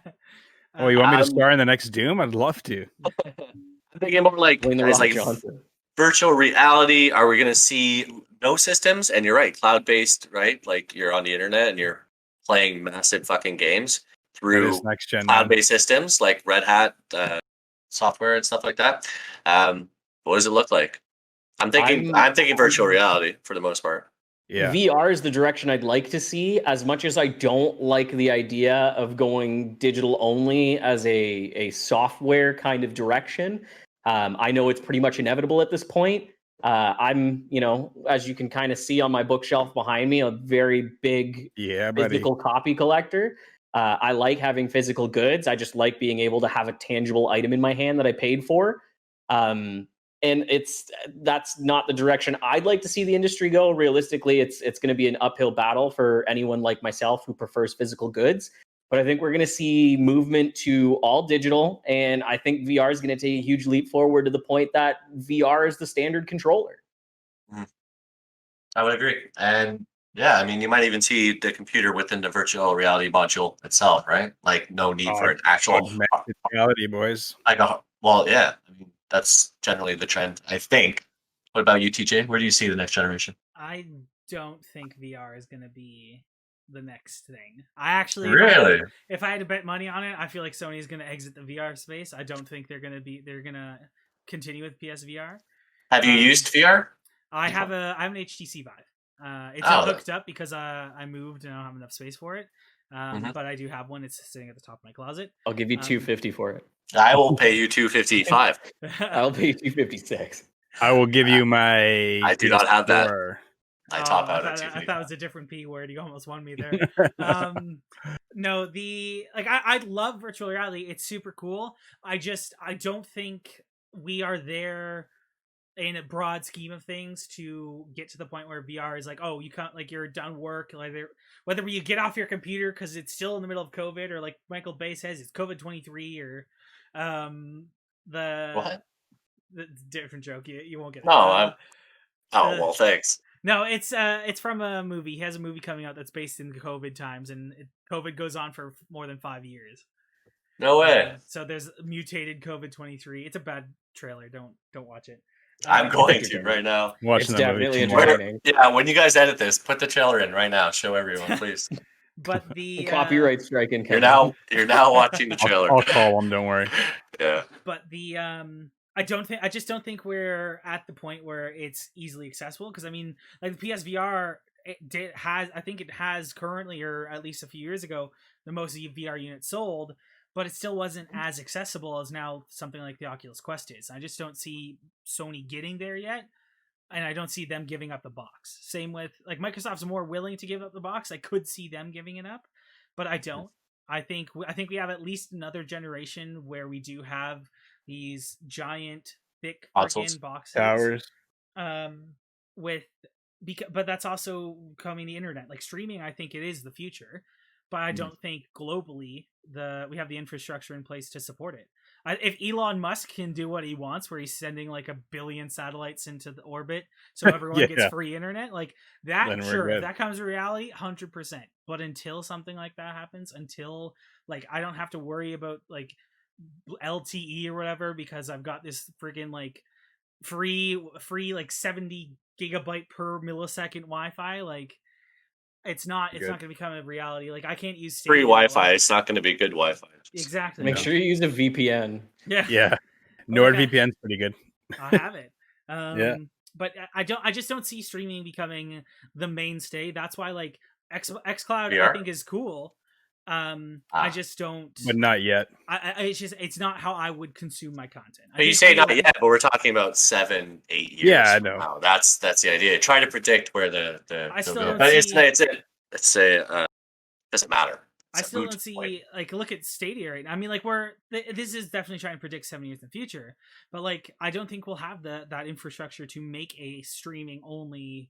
Speaker 1: Oh, you want me to star in the next Doom? I'd love to.
Speaker 2: I'm thinking more like
Speaker 4: Dwayne The Rock Johnson.
Speaker 2: virtual reality, are we going to see no systems? And you're right, cloud-based, right? Like you're on the internet and you're playing massive fucking games through
Speaker 1: next gen
Speaker 2: cloud-based systems like Red Hat software and stuff like that. What does it look like? I'm thinking virtual reality for the most part.
Speaker 1: Yeah.
Speaker 4: VR is the direction I'd like to see, as much as I don't like the idea of going digital only as a software kind of direction. I know it's pretty much inevitable at this point. I'm, as you can kind of see on my bookshelf behind me, a very big physical copy collector. I like having physical goods. I just like being able to have a tangible item in my hand that I paid for. And that's not the direction I'd like to see the industry go. Realistically, it's going to be an uphill battle for anyone like myself who prefers physical goods. But I think we're going to see movement to all digital, and I think VR is going to take a huge leap forward to the point that VR is the standard controller.
Speaker 2: I would agree. And yeah, I mean, you might even see the computer within the virtual reality module itself, right? Like no need for an actual
Speaker 1: reality, boys.
Speaker 2: Well, yeah. I mean, that's generally the trend, I think. What about you, TJ? Where do you see the next generation?
Speaker 3: I don't think VR is going to be the next thing. I actually,
Speaker 2: really,
Speaker 3: if I had to bet money on it, I feel like Sony's going to exit the VR space. I don't think they're going to continue with PSVR.
Speaker 2: Have you used VR?
Speaker 3: I have an HTC Vive. It's not hooked up because I moved and I don't have enough space for it. But I do have one. It's sitting at the top of my closet.
Speaker 4: I'll give you $250 for it.
Speaker 2: I will pay you $255.
Speaker 4: I'll pay you $256.
Speaker 1: I will give you my.
Speaker 2: I do not have that.
Speaker 3: I
Speaker 2: top out
Speaker 3: at $255. I thought it was a different P word. You almost won me there. No, I love virtual reality. It's super cool. I don't think we are there in a broad scheme of things to get to the point where VR is like, oh, you can't, like, you're done work, like whether you get off your computer because it's still in the middle of COVID, or like Michael Bay says, it's COVID-23, or the different joke. You won't get it.
Speaker 2: No, well, thanks.
Speaker 3: No, it's from a movie. He has a movie coming out that's based in COVID times, and COVID goes on for more than 5 years.
Speaker 2: No way.
Speaker 3: So there's mutated COVID-23. It's a bad trailer. Don't watch it.
Speaker 2: I'm going to right now.
Speaker 4: It's definitely entertaining.
Speaker 2: Yeah, when you guys edit this, put the trailer in right now. Show everyone, please.
Speaker 3: But the
Speaker 4: copyright strike in.
Speaker 2: You're now watching the trailer.
Speaker 1: I'll call them. Don't worry.
Speaker 2: Yeah.
Speaker 3: But the I just don't think we're at the point where it's easily accessible, because I mean, like the PSVR, it has currently, or at least a few years ago, the most VR units sold, but it still wasn't as accessible as now something like the Oculus Quest is. I just don't see Sony getting there yet, and I don't see them giving up the box. Same with, like, Microsoft's more willing to give up the box. I could see them giving it up, but I don't. I think we have at least another generation where we do have these giant, thick freaking boxes. Towers. But that's also coming the internet. Like streaming, I think it is the future, but I don't think globally we have the infrastructure in place to support it. If Elon Musk can do what he wants, where he's sending like 1 billion satellites into the orbit so everyone gets free internet, like that, sure, if that comes to reality, 100%. But until something like that happens, until like I don't have to worry about like LTE or whatever, because I've got this freaking like free like 70 gigabyte per millisecond Wi-Fi, like it's not going to become a reality. Like I can't use
Speaker 2: free Wi-Fi. It's not going to be good Wi-Fi.
Speaker 3: Exactly.
Speaker 4: Make sure you use a VPN.
Speaker 1: Yeah. NordVPN's pretty good.
Speaker 3: I have it. But I just don't see streaming becoming the mainstay. That's why like xCloud I think is cool. I just don't.
Speaker 1: But not yet.
Speaker 3: It's not how I would consume my content.
Speaker 2: But you say not yet, but we're talking about 7-8 years.
Speaker 1: Yeah, I know.
Speaker 2: Now. That's the idea. Try to predict where the doesn't matter.
Speaker 3: I still don't see like look at Stadia right now. I mean, like this is definitely trying to predict 7 years in the future, but like I don't think we'll have that infrastructure to make a streaming only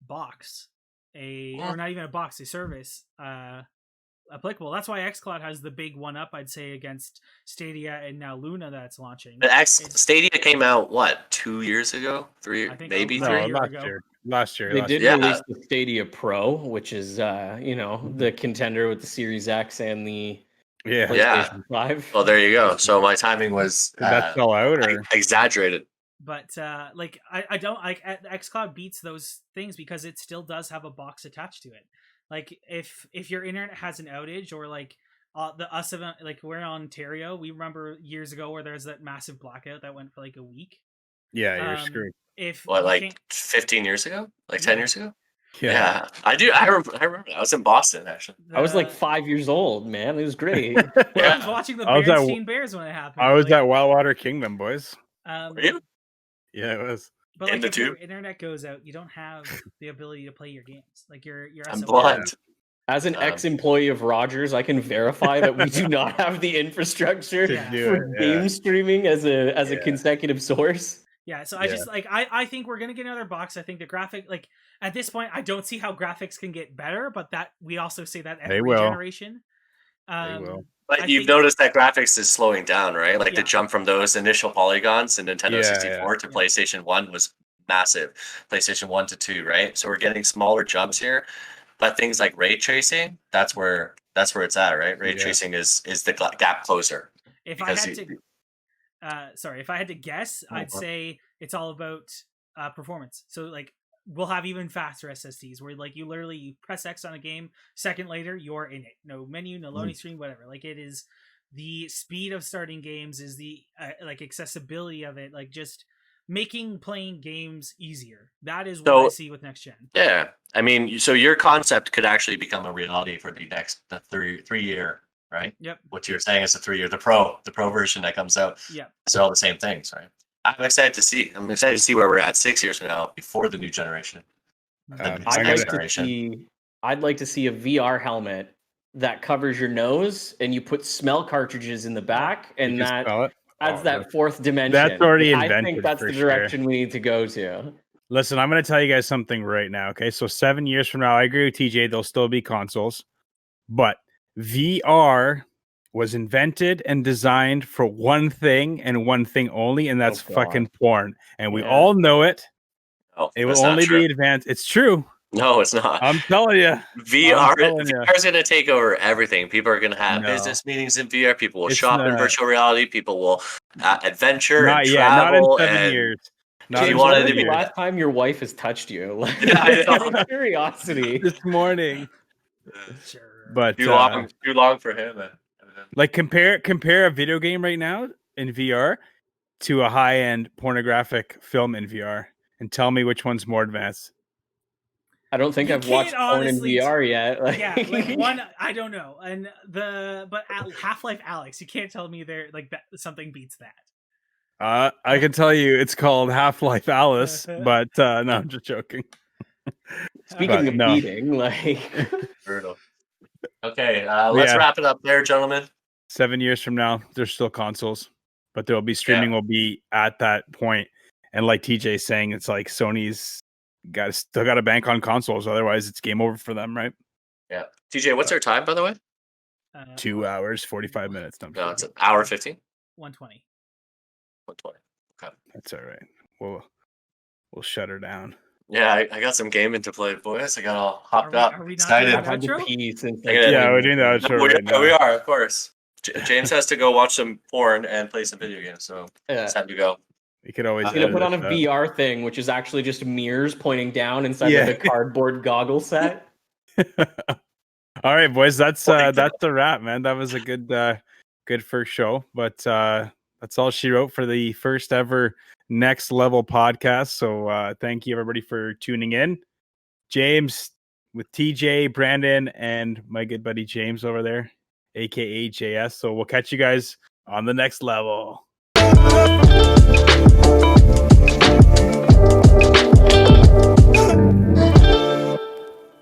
Speaker 3: box, or not even a box, a service applicable. That's why xCloud has the big one up, I'd say, against Stadia and now Luna that's launching.
Speaker 2: But Stadia came out 2 years ago, 3 maybe 3
Speaker 1: years ago. Last year.
Speaker 4: They did release the Stadia Pro, which is the contender with the Series X and the PlayStation 5.
Speaker 2: Well, there you go. So my timing was
Speaker 1: did that sell out or
Speaker 2: exaggerated.
Speaker 3: But like I don't like xCloud beats those things because it still does have a box attached to it. Like if your internet has an outage, or like like we're in Ontario, we remember years ago where there's that massive blackout that went for like a week.
Speaker 1: Yeah, you're screwed.
Speaker 3: If
Speaker 2: What,
Speaker 3: you
Speaker 2: like
Speaker 3: can't-
Speaker 2: 15 years ago? Like 10 years ago?
Speaker 1: Yeah.
Speaker 2: Yeah, I do. I remember. I was in Boston, actually.
Speaker 4: I was like 5 years old, man. It was great.
Speaker 3: I was
Speaker 2: Yeah.
Speaker 3: watching the
Speaker 1: I was at-
Speaker 3: Berenstain Bears when it happened.
Speaker 1: I was
Speaker 3: like,
Speaker 1: at Wildwater Kingdom, boys.
Speaker 3: um,
Speaker 2: Were you?
Speaker 1: Yeah, it was.
Speaker 3: But
Speaker 2: in
Speaker 3: like
Speaker 2: the
Speaker 3: if your
Speaker 2: tube?
Speaker 3: internet goes out, you don't have the ability to play your games. Like your
Speaker 2: I'm
Speaker 3: SOS.
Speaker 2: blind.
Speaker 4: As an
Speaker 2: Um,
Speaker 4: ex-employee of Rogers, I can verify that we do not have the infrastructure
Speaker 3: Yeah.
Speaker 4: for game streaming as a
Speaker 1: Yeah.
Speaker 4: consecutive source.
Speaker 3: Yeah, so I
Speaker 1: Yeah.
Speaker 3: just like I think we're gonna get another box. I think the graphic, like at this point, I don't see how graphics can get better, but that we also say that
Speaker 1: They
Speaker 3: every
Speaker 1: will.
Speaker 3: generation.
Speaker 1: will.
Speaker 2: But
Speaker 3: I
Speaker 2: you've
Speaker 3: think-
Speaker 2: noticed that graphics is slowing down, right? Like
Speaker 3: Yeah.
Speaker 2: the jump from those initial polygons in Nintendo
Speaker 1: Yeah,
Speaker 2: 64 to
Speaker 3: yeah.
Speaker 2: PlayStation 1 was massive. PlayStation 1 to 2, right? So we're getting smaller jumps here. But things like ray tracing, that's where it's at, right? Ray
Speaker 1: Yeah.
Speaker 2: tracing is the gap closer.
Speaker 3: If I
Speaker 2: Because
Speaker 3: had to, if I had to guess, I'd
Speaker 2: Uh-huh.
Speaker 3: say it's all about performance. So like we'll have even faster SSDs where like you literally press X on a game, second later you're in it. No menu, no loading screen, whatever. Like it is the speed of starting games, is the like accessibility of it, like just making playing games easier. That is what I
Speaker 2: So-
Speaker 3: see with next gen.
Speaker 2: Yeah. I mean, so your concept could actually become a reality for the next 3-year, right?
Speaker 3: Yep.
Speaker 2: What you're saying is the 3-year, the pro version that comes out.
Speaker 3: Yep.
Speaker 2: It's all the same things, right? I'm excited to see where we're at 6 years from now before the new generation. The
Speaker 1: Um,
Speaker 2: next
Speaker 1: I gotta-
Speaker 2: generation.
Speaker 4: I'd like to see a VR helmet that covers your nose, and you put smell cartridges in the back, and
Speaker 1: You can
Speaker 4: that
Speaker 1: spell it?
Speaker 4: adds
Speaker 1: Oh,
Speaker 4: that fourth dimension.
Speaker 1: that's already
Speaker 4: I
Speaker 1: invented
Speaker 4: think that's
Speaker 1: for
Speaker 4: the
Speaker 1: sure.
Speaker 4: direction we need to go to.
Speaker 1: Listen, I'm going to tell you guys something right now. Okay. So 7 years from now, I agree with TJ. There'll still be consoles, but VR was invented and designed for one thing and one thing only, and that's
Speaker 4: God.
Speaker 1: fucking porn. And we
Speaker 4: Yeah.
Speaker 1: all know it.
Speaker 2: Oh,
Speaker 1: It will
Speaker 2: that's not
Speaker 1: only
Speaker 2: true.
Speaker 1: be advanced. It's true.
Speaker 2: No, it's not.
Speaker 1: I'm telling you.
Speaker 2: VR
Speaker 1: telling ya.
Speaker 2: is going to take over everything. People are going to have
Speaker 1: No.
Speaker 2: business meetings in VR. People will
Speaker 1: It's
Speaker 2: shop in
Speaker 1: not.
Speaker 2: virtual reality. People will adventure
Speaker 1: Not
Speaker 2: and
Speaker 1: yet. Not in
Speaker 2: travel.
Speaker 1: 7
Speaker 2: and
Speaker 1: years.
Speaker 2: If
Speaker 1: Not
Speaker 2: you
Speaker 1: in
Speaker 2: wanted
Speaker 1: 7
Speaker 2: to
Speaker 4: the
Speaker 2: be-
Speaker 1: years.
Speaker 4: last time your wife has touched you? Like,
Speaker 2: Yeah, I know.
Speaker 4: out of curiosity.
Speaker 1: This morning.
Speaker 3: Sure.
Speaker 1: But
Speaker 2: Too long for him.
Speaker 1: like compare a video game right now in VR to a high-end pornographic film in VR, and tell me which one's more advanced.
Speaker 4: I don't think
Speaker 3: You
Speaker 4: I've watched
Speaker 3: can't
Speaker 4: porn in
Speaker 3: honestly-
Speaker 4: VR yet.
Speaker 3: Yeah, like one, I don't know, and Half-Life Alex, you can't tell me there like that something beats that.
Speaker 1: I can tell you it's called Half-Life Alice, but no, I'm just joking.
Speaker 4: Speaking
Speaker 1: But
Speaker 4: of
Speaker 1: no.
Speaker 4: beating, like
Speaker 2: Brutal. Okay, let's
Speaker 1: Yeah.
Speaker 2: wrap it up there, gentlemen.
Speaker 1: 7 years from now, there's still consoles, but there'll be streaming will be at that point. And like TJ's saying, it's like Sony's still got to bank on consoles, otherwise it's game over for them, right?
Speaker 2: Yeah. TJ, what's our time, by the way?
Speaker 1: 2 hours 45 minutes. No, I'm
Speaker 2: No, it's
Speaker 1: joking.
Speaker 2: an hour 15.
Speaker 3: 120.
Speaker 2: 120.
Speaker 1: That's all right. We'll shut her down.
Speaker 2: Yeah, I got some gaming to play, boys. I got all hopped
Speaker 3: Are we-
Speaker 2: up,
Speaker 3: are we not
Speaker 2: excited.
Speaker 3: doing
Speaker 4: I've had to
Speaker 3: Outro?
Speaker 4: pee since.
Speaker 2: Yeah,
Speaker 1: Yeah, we're doing the outro
Speaker 2: we,
Speaker 1: right now.
Speaker 2: we are, of course. James has to go watch some porn and play some video games, so
Speaker 4: Yeah.
Speaker 2: it's time to go.
Speaker 1: We could always
Speaker 2: I'm
Speaker 4: I'm gonna
Speaker 1: edit
Speaker 4: put on a
Speaker 1: this out.
Speaker 4: VR thing, which is actually just mirrors pointing down inside
Speaker 1: Yeah.
Speaker 4: of a cardboard goggle set.
Speaker 1: All right, boys. That's
Speaker 2: Well,
Speaker 1: that's a wrap, man. That was a good first show. But that's all she wrote for the first ever Next Level podcast. So thank you everybody for tuning in. James with TJ, Brandon, and my good buddy James over there, aka JS. So we'll catch you guys on the next level.